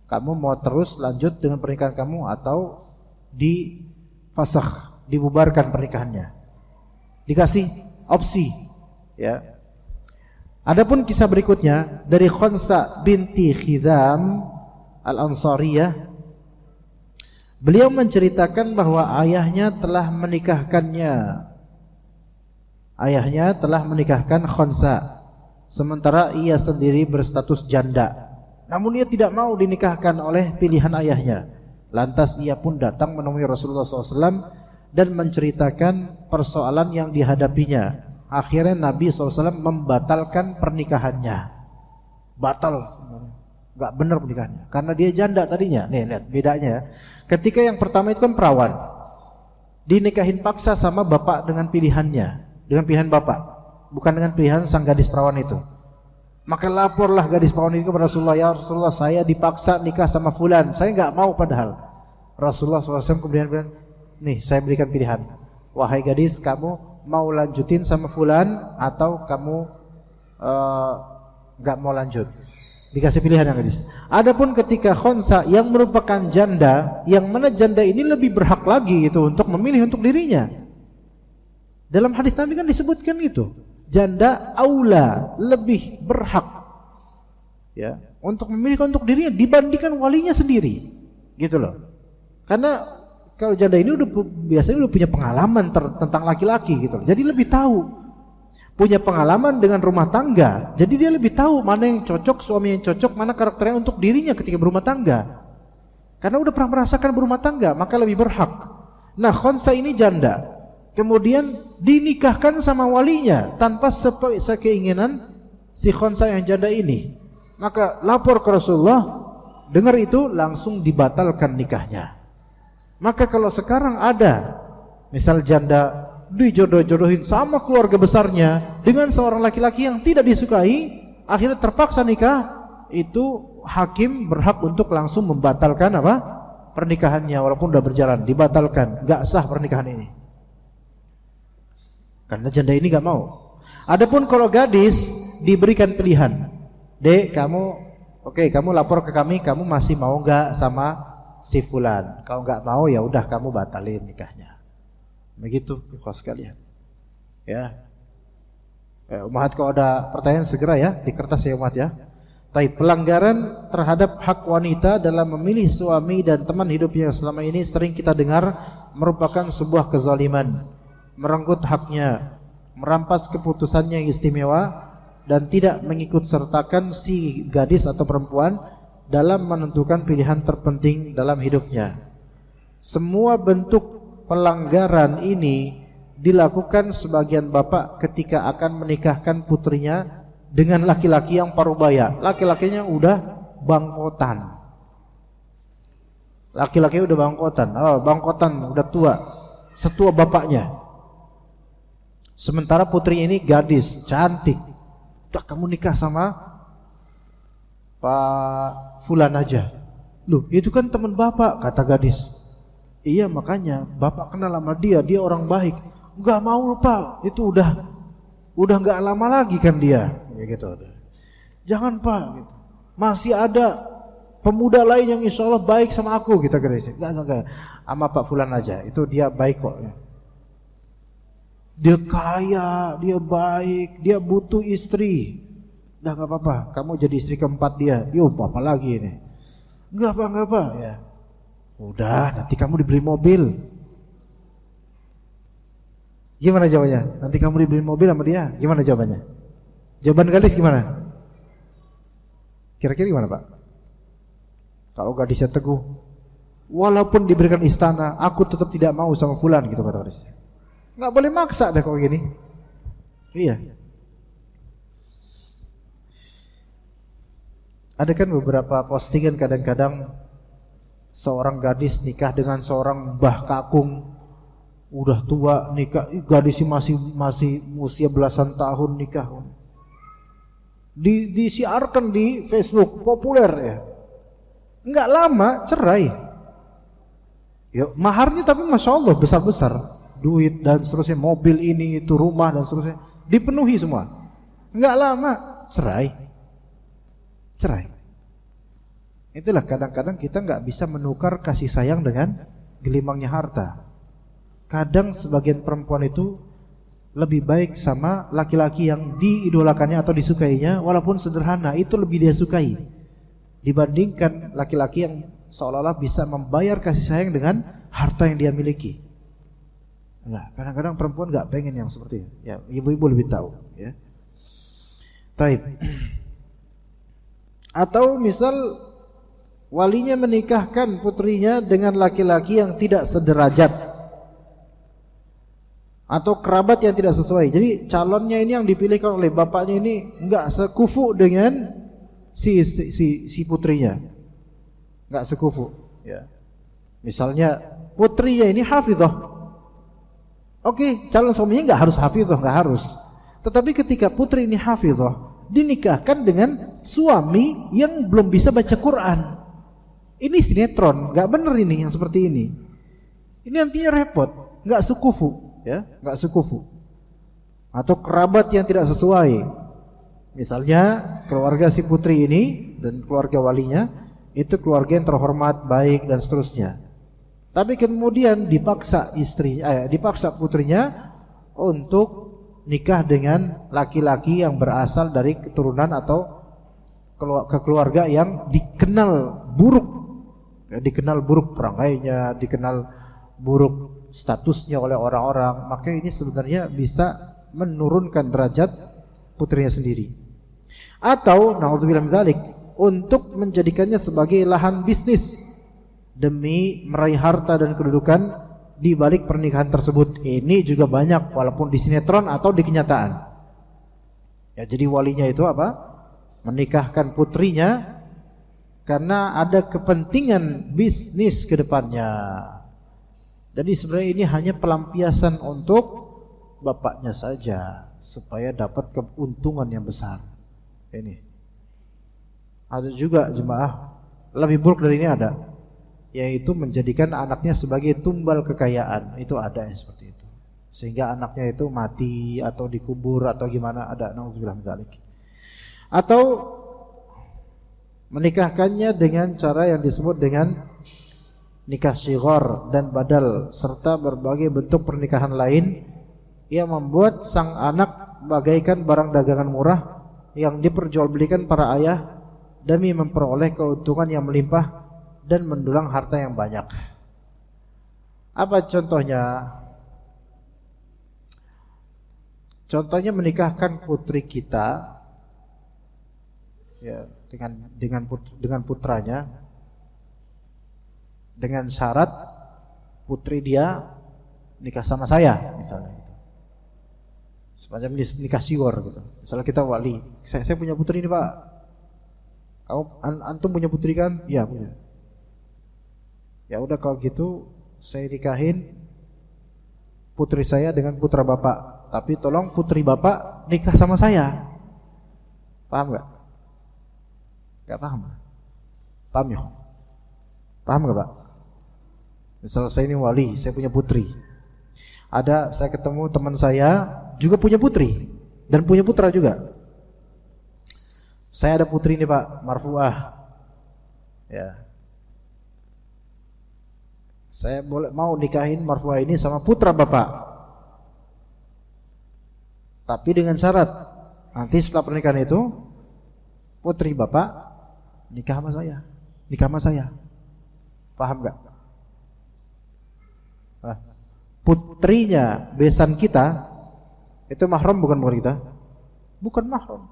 kamu mau terus lanjut dengan pernikahan kamu atau difasakh, dibubarkan pernikahannya. Dikasih opsi ya. Adapun kisah berikutnya dari Khunsa binti Khizam Al-Ansariyah, beliau menceritakan bahwa ayahnya telah menikahkan Khunsa sementara ia sendiri berstatus janda. Namun ia tidak mau dinikahkan oleh pilihan ayahnya. Lantas ia pun datang menemui Rasulullah SAW dan menceritakan persoalan yang dihadapinya. Akhirnya Nabi SAW membatalkan pernikahannya. Batal, gak benar pernikahannya, karena dia janda tadinya. Nih lihat bedanya ya. Ketika yang pertama itu kan perawan, dinikahin paksa sama bapak dengan pilihannya, dengan pilihan bapak, bukan dengan pilihan sang gadis perawan itu. Maka laporlah gadis perawan itu kepada Rasulullah, ya Rasulullah, saya dipaksa nikah sama fulan, saya gak mau padahal. Rasulullah SAW kemudian bilang, nih saya berikan pilihan, wahai gadis, kamu mau lanjutin sama fulan atau kamu gak mau lanjut. Dikasih pilihan yang gadis. Adapun ketika Khunsa yang merupakan janda, yang mana janda ini lebih berhak lagi itu untuk memilih untuk dirinya. Dalam hadis Nabi kan disebutkan itu, janda aula, lebih berhak ya untuk memilih untuk dirinya dibandingkan walinya sendiri, gitu loh. Karena kalau janda ini biasanya udah punya pengalaman tentang laki-laki gitu loh. Jadi lebih tahu, punya pengalaman dengan rumah tangga. Jadi dia lebih tahu mana yang cocok, suami yang cocok, mana karakternya untuk dirinya ketika berumah tangga. Karena udah pernah merasakan berumah tangga, maka lebih berhak. Nah, Khunsa ini janda, kemudian dinikahkan sama walinya tanpa sekeinginan si Khunsa yang janda ini. Maka lapor ke Rasulullah, dengar itu langsung dibatalkan nikahnya. Maka kalau sekarang ada misal janda dijodoh-jodohin sama keluarga besarnya dengan seorang laki-laki yang tidak disukai, akhirnya terpaksa nikah, itu hakim berhak untuk langsung membatalkan apa? Pernikahannya walaupun sudah berjalan, dibatalkan, enggak sah pernikahan ini. Karena janda ini enggak mau. Adapun kalau gadis diberikan pilihan, "Dek, kamu lapor ke kami, kamu masih mau enggak sama si fulan? Kalau enggak mau ya udah kamu batalin nikahnya." Begitu, ikhwas sekalian. Ya. Umat kalau ada pertanyaan segera ya di kertas ya umat ya. Tapi pelanggaran terhadap hak wanita dalam memilih suami dan teman hidup yang selama ini sering kita dengar merupakan sebuah kezaliman, merenggut haknya, merampas keputusannya yang istimewa dan tidak mengikut sertakan si gadis atau perempuan dalam menentukan pilihan terpenting dalam hidupnya. Semua bentuk pelanggaran ini dilakukan sebagian bapak ketika akan menikahkan putrinya dengan laki-laki yang parubaya. Laki-lakinya udah bangkotan. Laki-lakinya udah bangkotan, udah tua, setua bapaknya. Sementara putri ini gadis, cantik. Udah kamu nikah sama Pak Fulan aja. Loh, itu kan teman bapak, kata gadis. Iya, makanya bapak kenal sama dia orang baik. Enggak mau Pak, itu udah enggak lama lagi kan dia. Ya gitu. Jangan Pak, gitu. Masih ada pemuda lain yang insya Allah baik sama aku, kita gadis. Enggak. Sama Pak Fulan aja, itu dia baik kok. Dia kaya, dia baik, dia butuh istri. Udah enggak apa-apa, kamu jadi istri keempat dia. Yo, apa lagi ini? Enggak apa, ya. Udah, nanti kamu dibeli mobil. Gimana jawabannya? Nanti kamu dibeli mobil sama dia. Gimana jawabannya? Jawaban gadis gimana? Kira-kira gimana Pak? Kalau gadisnya teguh, walaupun diberikan istana, aku tetap tidak mau sama fulan gitu kata gadisnya. Nggak boleh maksa deh kalau gini. Iya. Ada kan beberapa postingan kadang-kadang seorang gadis nikah dengan seorang mbah kakung, udah tua nikah, gadisnya masih usia belasan tahun nikah. Disiarkan di Facebook, populer ya. Enggak lama cerai. Ya, maharnya tapi masya Allah besar-besar, duit dan seterusnya, mobil ini itu, rumah dan seterusnya, dipenuhi semua. Enggak lama cerai. Itulah kadang-kadang kita enggak bisa menukar kasih sayang dengan gelimangnya harta. Kadang sebagian perempuan itu lebih baik sama laki-laki yang diidolakannya atau disukainya, walaupun sederhana, itu lebih dia sukai dibandingkan laki-laki yang seolah-olah bisa membayar kasih sayang dengan harta yang dia miliki. Enggak, kadang-kadang perempuan enggak pengen yang seperti itu. Ya, ibu-ibu lebih tahu, ya. Taib. Atau misal walinya menikahkan putrinya dengan laki-laki yang tidak sederajat atau kerabat yang tidak sesuai. Jadi calonnya ini yang dipilihkan oleh bapaknya ini enggak sekufu dengan si putrinya. Enggak sekufu, ya. Misalnya putrinya ini hafizah. Oke, calon suaminya enggak harus hafizah, enggak harus. Tetapi ketika putri ini hafizah, dinikahkan dengan suami yang belum bisa baca Quran. Ini sinetron, enggak benar ini yang seperti ini. Ini nantinya repot, enggak sekufu, ya, enggak sekufu. Atau kerabat yang tidak sesuai. Misalnya keluarga si putri ini dan keluarga walinya itu keluarga yang terhormat, baik dan seterusnya. Tapi kemudian dipaksa dipaksa putrinya untuk nikah dengan laki-laki yang berasal dari keturunan atau keluarga yang dikenal buruk, ya, dikenal buruk perangainya, dikenal buruk statusnya oleh orang-orang. Maka ini sebenarnya bisa menurunkan derajat putrinya sendiri. Atau naudzubillah min dzalik, untuk menjadikannya sebagai lahan bisnis demi meraih harta dan kedudukan di balik pernikahan tersebut. Ini juga banyak walaupun di sinetron atau di kenyataan. Ya, jadi walinya itu apa? Menikahkan putrinya karena ada kepentingan bisnis ke depannya. Jadi sebenarnya ini hanya pelampiasan untuk bapaknya saja supaya dapat keuntungan yang besar. Ini ada juga jemaah lebih buruk dari ini ada, yaitu menjadikan anaknya sebagai tumbal kekayaan. Itu ada yang seperti itu, sehingga anaknya itu mati atau dikubur atau gimana, ada, nauzubillah min dzalik. Atau menikahkannya dengan cara yang disebut dengan nikah shighar dan badal, serta berbagai bentuk pernikahan lain yang membuat sang anak bagaikan barang dagangan murah yang diperjualbelikan para ayah demi memperoleh keuntungan yang melimpah dan mendulang harta yang banyak. Apa contohnya? Contohnya menikahkan putri kita, ya, dengan putranya, dengan syarat putri dia nikah sama saya, misalnya. Semacam nikah siwar gitu. Misalnya kita wali, saya punya putri ini Pak. Kamu antum punya putri kan? Iya punya. Ya udah kalau gitu saya nikahin putri saya dengan putra bapak. Tapi tolong putri bapak nikah sama saya. Paham nggak? Nggak paham? Paham ya? Paham nggak Pak? Misal saya ini wali, saya punya putri. Ada saya ketemu teman saya juga punya putri dan punya putra juga. Saya ada putri ini Pak, marfuah. Ya. Saya mau nikahin marfuah ini sama putra bapak. Tapi dengan syarat nanti setelah pernikahan itu putri bapak nikah sama saya. Nikah sama saya. Paham enggak? Putrinya besan kita itu mahram bukan kita? Bukan mahram.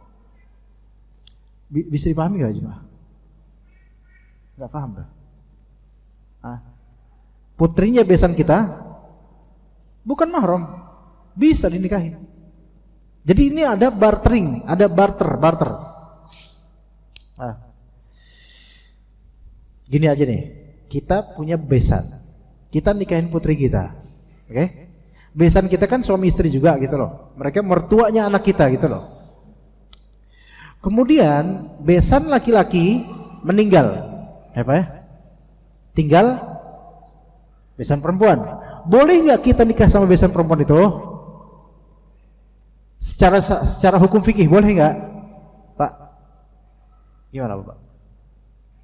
Bisa dipahami enggak jemaah? Enggak paham enggak? Putrinya besan kita bukan mahram, bisa dinikahin. Jadi ini ada bartering, ada barter. Gini aja nih, kita punya besan, kita nikahin putri kita, oke? Besan kita kan suami istri juga gitu loh. Mereka mertuanya anak kita gitu loh. Kemudian besan laki-laki meninggal, apa ya? Tinggal besan perempuan. Boleh nggak kita nikah sama besan perempuan itu? Secara hukum fikih boleh nggak, Pak? Gimana Pak?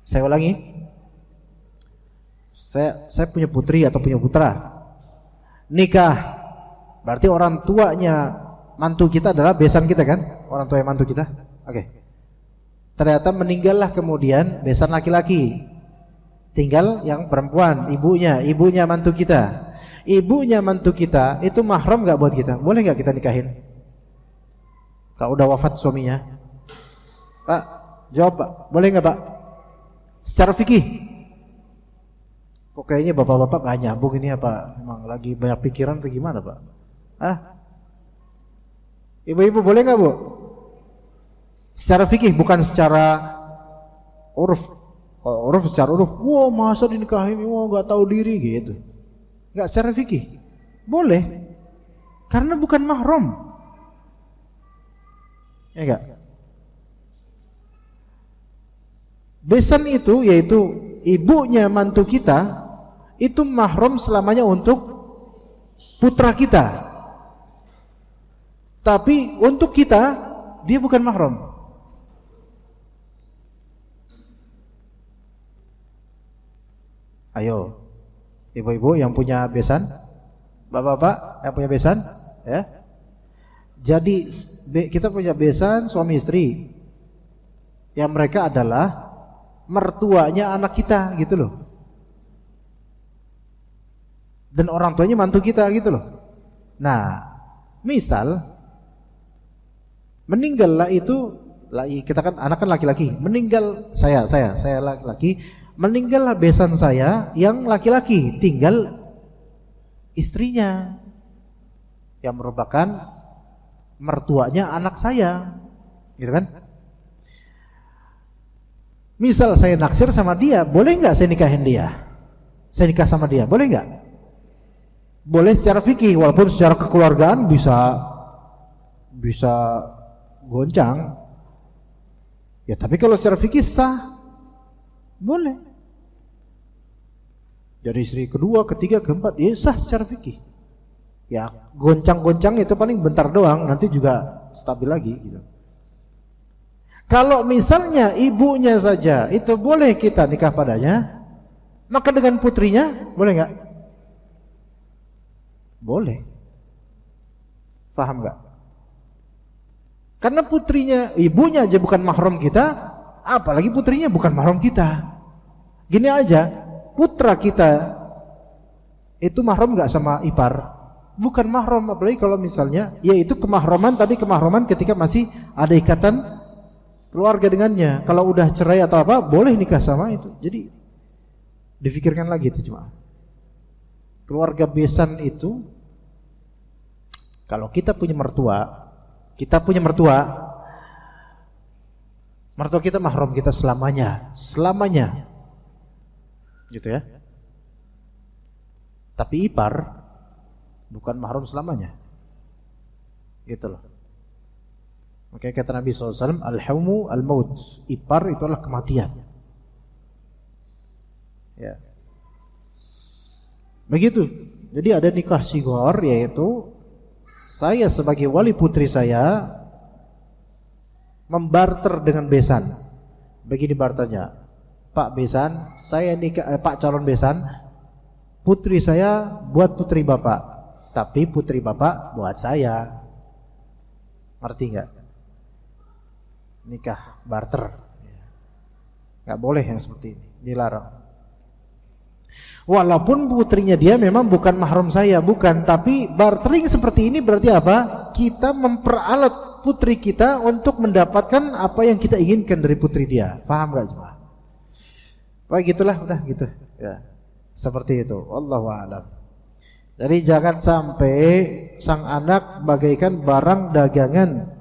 Saya ulangi. Saya punya putri atau punya putra, nikah, berarti orang tuanya mantu kita adalah besan kita kan? Orang tua mantu kita. Oke. Ternyata meninggallah kemudian besan laki-laki, tinggal yang perempuan, ibunya mantu kita. Ibunya mantu kita itu mahram nggak buat kita? Boleh nggak kita nikahin? Kalau udah wafat suaminya, Pak, jawab Pak, boleh nggak Pak? Secara fikih. Kok kayaknya bapak-bapak gak nyambung ini apa? Emang lagi banyak pikiran atau gimana Pak? Ibu-ibu boleh gak Bu? Secara fikih, bukan secara uruf. Kalau uruf secara uruf, wah masa dinikahin, wah gak tahu diri gitu. Gak secara fikih. Boleh. Karena bukan mahram. Ya enggak? Besan itu yaitu ibunya mantu kita itu mahram selamanya untuk putra kita. Tapi untuk kita dia bukan mahram. Ayo, ibu-ibu yang punya besan, bapak-bapak yang punya besan, ya. Jadi kita punya besan suami istri, yang mereka adalah mertuanya anak kita gitu loh. Dan orang tuanya mantu kita gitu loh. Nah, misal meninggallah itu, kita kan anak kan laki-laki, meninggal saya laki-laki, meninggallah besan saya yang laki-laki, tinggal istrinya yang merupakan mertuanya anak saya, gitu kan? Misal saya naksir sama dia, boleh nggak saya nikahin dia? Saya nikah sama dia, boleh nggak? Boleh secara fikih, walaupun secara kekeluargaan bisa goncang. Ya tapi kalau secara fikih sah, boleh. Jadi istri kedua, ketiga, keempat, ya sah secara fikih. Ya goncang-goncang itu paling bentar doang, nanti juga stabil lagi gitu. Kalau misalnya ibunya saja itu boleh kita nikah padanya, maka dengan putrinya boleh nggak? Boleh. Paham nggak? Karena putrinya, ibunya aja bukan mahram kita, apalagi putrinya bukan mahram kita. Gini aja, putra kita itu mahram nggak sama ipar? Bukan mahram, apalagi kalau misalnya, yaitu kemahraman, tapi kemahraman ketika masih ada ikatan keluarga dengannya. Kalau udah cerai atau apa, boleh nikah sama itu. Jadi difikirkan lagi itu cuma. Keluarga besan itu, kalau kita punya mertua, mertua kita mahram kita selamanya, gitu ya. Tapi ipar bukan mahram selamanya, gitu loh. Makanya kata Nabi SAW, al-hawmu al-maut, ipar itu adalah kematian. Ya. Begitu. Jadi ada nikah sighar, yaitu saya sebagai wali putri saya membarter dengan besan. Begini barternya, Pak besan, saya nikah, Pak calon besan, putri saya buat putri bapak, tapi putri bapak buat saya. Ngerti nggak? Nikah barter. Nggak boleh yang seperti ini, dilarang. Walaupun putrinya dia memang bukan mahram saya, bukan, tapi bartering seperti ini berarti apa? Kita memperalat putri kita untuk mendapatkan apa yang kita inginkan dari putri dia. Paham gak cuma? Wah gitulah, udah gitu. Ya, seperti itu. Wallahu a'lam. Jadi jangan sampai sang anak bagaikan barang dagangan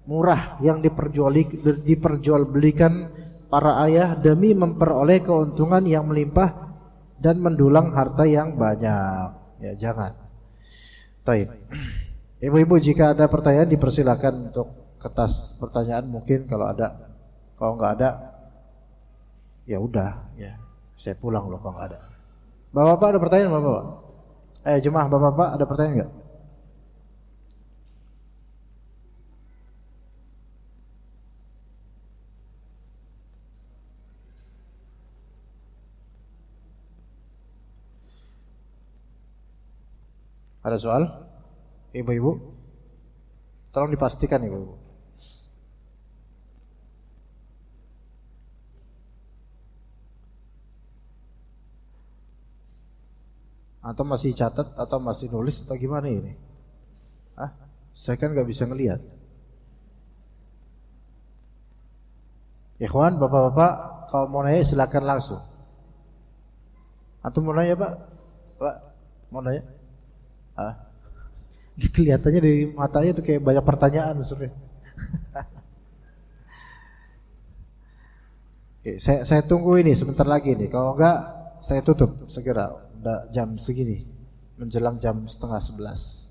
murah yang diperjualbelikan para ayah demi memperoleh keuntungan yang melimpah dan mendulang harta yang banyak. Ya, jangan. Taib. Ibu-ibu, jika ada pertanyaan dipersilakan untuk kertas pertanyaan, mungkin kalau ada. Kalau nggak ada, ya udah, ya saya pulang loh kalau nggak ada. Bapak-bapak ada pertanyaan, bapak-bapak? Jemaah bapak-bapak ada pertanyaan nggak? Ada soal? Ibu-ibu? Tolong dipastikan ibu-ibu. Atau masih catat atau masih nulis atau gimana ini? Saya kan nggak bisa ngelihat. Ikhwan, bapak-bapak, kalau mau nanya silakan langsung. Atau mau nanya pak? Pak, mau nanya? Kelihatannya dari matanya tuh kayak banyak pertanyaan sebenarnya. Oke, saya tunggu ini sebentar lagi nih. Kalau enggak, saya tutup segera. Udah jam segini, menjelang jam 10:30.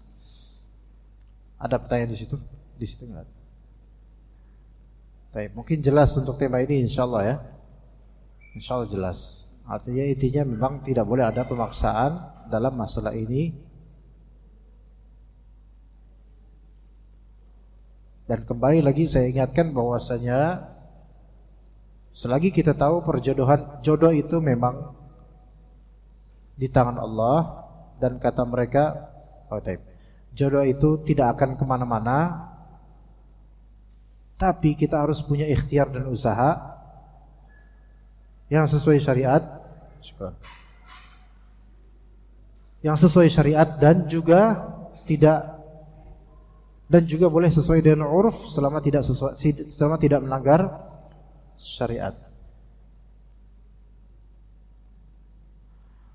Ada pertanyaan di situ? Di situ enggak? Mungkin jelas untuk tema ini, insyaallah ya. Insyaallah jelas. Artinya intinya memang tidak boleh ada pemaksaan dalam masalah ini. Dan kembali lagi saya ingatkan bahwasanya selagi kita tahu jodoh itu memang di tangan Allah, dan kata mereka, jodoh itu tidak akan kemana-mana, tapi kita harus punya ikhtiar dan usaha yang sesuai syariat, dan juga boleh sesuai dengan uruf selama tidak melanggar syariat.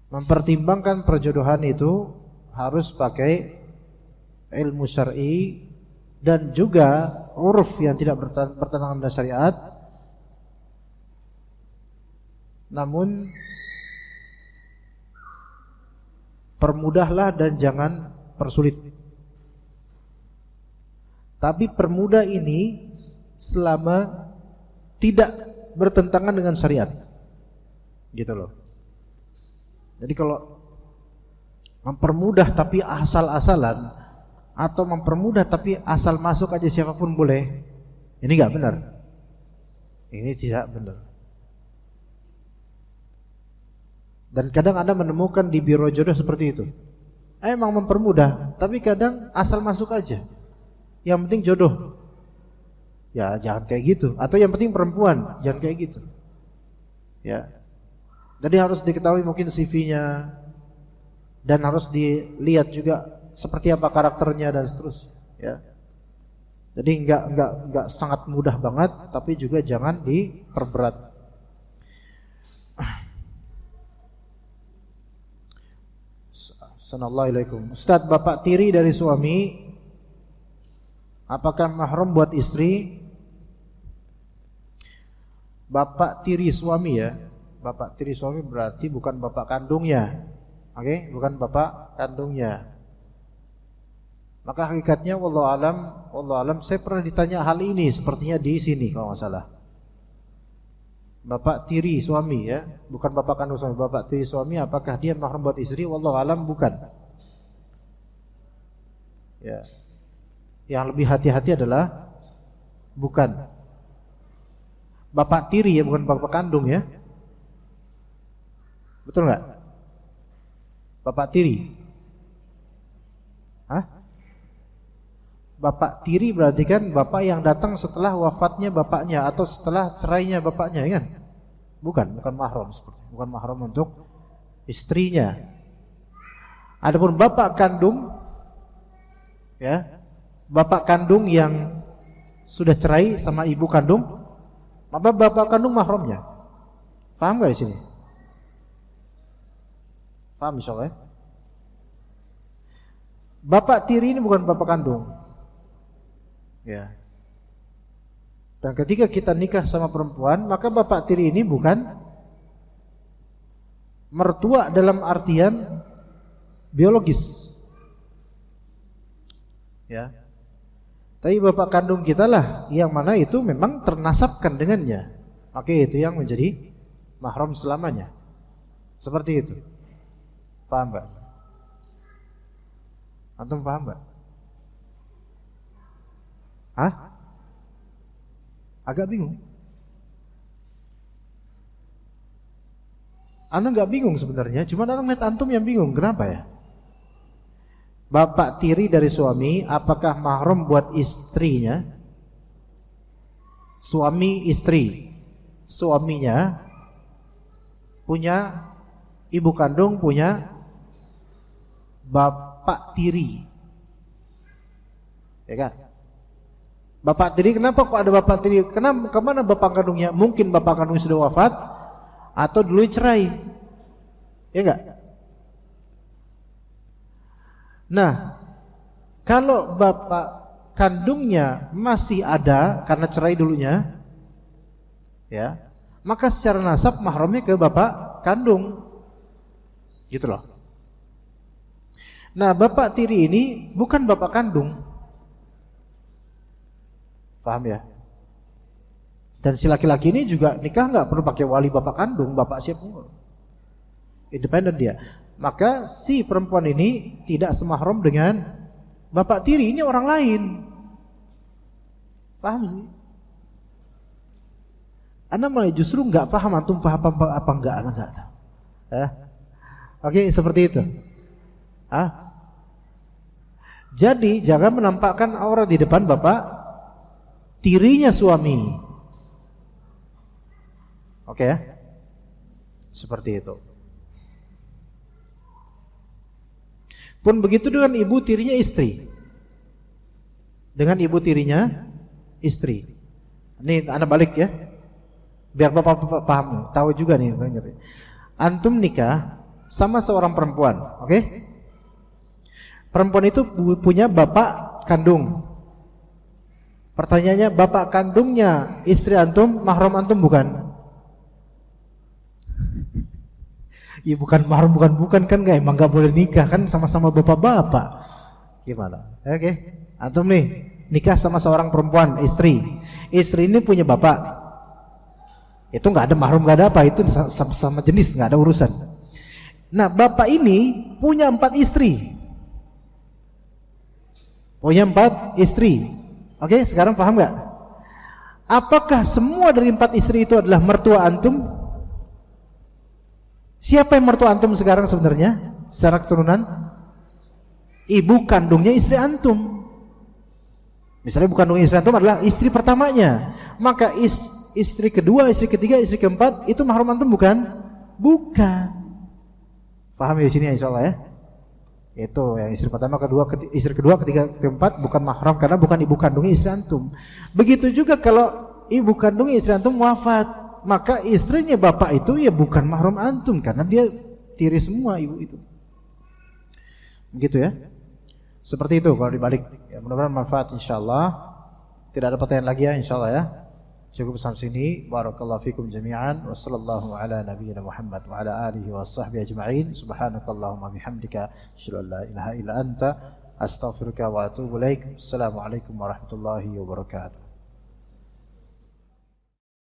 Mempertimbangkan perjodohan itu harus pakai ilmu syar'i dan juga uruf yang tidak bertentangan dengan syariat. Namun permudahlah dan jangan persulit. Tapi permudah ini selama tidak bertentangan dengan syariat. Gitu loh. Jadi kalau mempermudah tapi asal-asalan, atau mempermudah tapi asal masuk aja siapapun boleh, ini enggak benar. Ini tidak benar. Dan kadang Anda menemukan di biro jodoh seperti itu. Emang mempermudah, tapi kadang asal masuk aja. Yang penting jodoh. Ya jangan kayak gitu. Atau yang penting perempuan, jangan kayak gitu. Ya. Jadi harus diketahui mungkin CV-nya, dan harus dilihat juga seperti apa karakternya dan seterusnya. Ya. Jadi enggak sangat mudah banget, tapi juga jangan diperberat. Assalamualaikum. Ustaz, bapak tiri dari suami, apakah mahram buat istri? Bapak tiri suami ya. Bapak tiri suami berarti bukan bapak kandungnya. Oke, bukan bapak kandungnya. Maka hakikatnya wallahu alam, saya pernah ditanya hal ini sepertinya di sini kalau enggak salah. Bapak tiri suami ya, bukan bapak kandung suami, bapak tiri suami, apakah dia mahram buat istri? Wallahu alam bukan. Ya. Yang lebih hati-hati adalah bukan. Bapak tiri ya, bukan bapak kandung ya. Betul enggak? Bapak tiri. Bapak tiri berarti kan bapak yang datang setelah wafatnya bapaknya atau setelah cerainya bapaknya, kan? Bukan mahram seperti. Bukan mahram untuk istrinya. Adapun bapak kandung ya, bapak kandung yang sudah cerai sama ibu kandung, maka bapak kandung mahramnya. Paham enggak di sini? Paham insyaallah? Bapak tiri ini bukan bapak kandung. Ya. Dan ketika kita nikah sama perempuan, maka bapak tiri ini bukan mertua dalam artian biologis, ya. Tapi bapak kandung kita lah yang mana itu memang ternasabkan dengannya. Oke, itu yang menjadi mahram selamanya. Seperti itu. Paham enggak? Antum paham enggak? Hah? Agak bingung. Ana enggak bingung sebenarnya, cuma ana ngeliat antum yang bingung. Kenapa ya? Bapak tiri dari suami, apakah mahram buat istrinya? Suami istri. Suaminya punya ibu kandung, punya bapak tiri. Ya kan? Bapak tiri, kenapa kok ada bapak tiri? Kenapa, kemana bapak kandungnya? Mungkin bapak kandungnya sudah wafat atau dulu cerai. Ya enggak? Nah, kalau bapak kandungnya masih ada karena cerai dulunya, ya, maka secara nasab mahramnya ke bapak kandung. Gitu loh. Nah, bapak tiri ini bukan bapak kandung. Paham ya? Dan si laki-laki ini juga nikah nggak perlu pakai wali bapak kandung, bapak siapa? Independen dia. Maka si perempuan ini tidak semahram dengan bapak tiri, ini orang lain. Paham sih? Anda mulai justru nggak paham, antum paham apa enggak? Anda nggak tahu. Oke, seperti itu. Jadi jangan menampakkan aura di depan bapak tirinya suami. Oke ya? Seperti itu. Pun begitu dengan ibu tirinya istri. Dengan ibu tirinya istri. Ini Anda balik ya. Biar bapak paham, tahu juga nih. Antum nikah sama seorang perempuan, oke? Perempuan itu punya bapak kandung. Pertanyaannya, bapak kandungnya istri antum mahram antum bukan? Ya bukan mahram, bukan kan nggak, emang nggak boleh nikah kan sama-sama bapak-bapak. Gimana? Oke, antum nih nikah sama seorang perempuan istri. Istri ini punya bapak. Itu nggak ada mahram, nggak ada apa, itu sama jenis, nggak ada urusan. Nah, bapak ini punya 4 istri. Punya 4 istri. Oke, sekarang paham nggak? Apakah semua dari 4 istri itu adalah mertua antum? Siapa yang mertua antum sekarang sebenarnya? Secara keturunan? Ibu kandungnya istri antum. Misalnya ibu kandungnya istri antum adalah istri pertamanya. Maka istri kedua, istri ketiga, istri keempat itu mahram antum bukan? Bukan. Paham ya di sini insyaallah ya? Itu yang istri pertama, istri kedua, ketiga, keempat bukan mahram karena bukan ibu kandungnya istri antum. Begitu juga kalau ibu kandungnya istri antum wafat, maka istrinya bapak itu ya bukan mahram antum karena dia tiri semua ibu itu. Begitu ya? Seperti itu kalau dibalik. Ya, mudah-mudahan manfaat insyaallah. Tidak ada pertanyaan lagi ya insyaallah ya. Cukup sampai sini. Barakallahu fikum jami'an. Wa sallallahu ala nabiyyina Muhammad wa ala alihi wa sahbihi ajma'in. Subhanakallahumma bihamdika asyhadu an la ilaha illa anta astaghfiruka wa atubu ilaik. Assalamualaikum warahmatullahi wabarakatuh.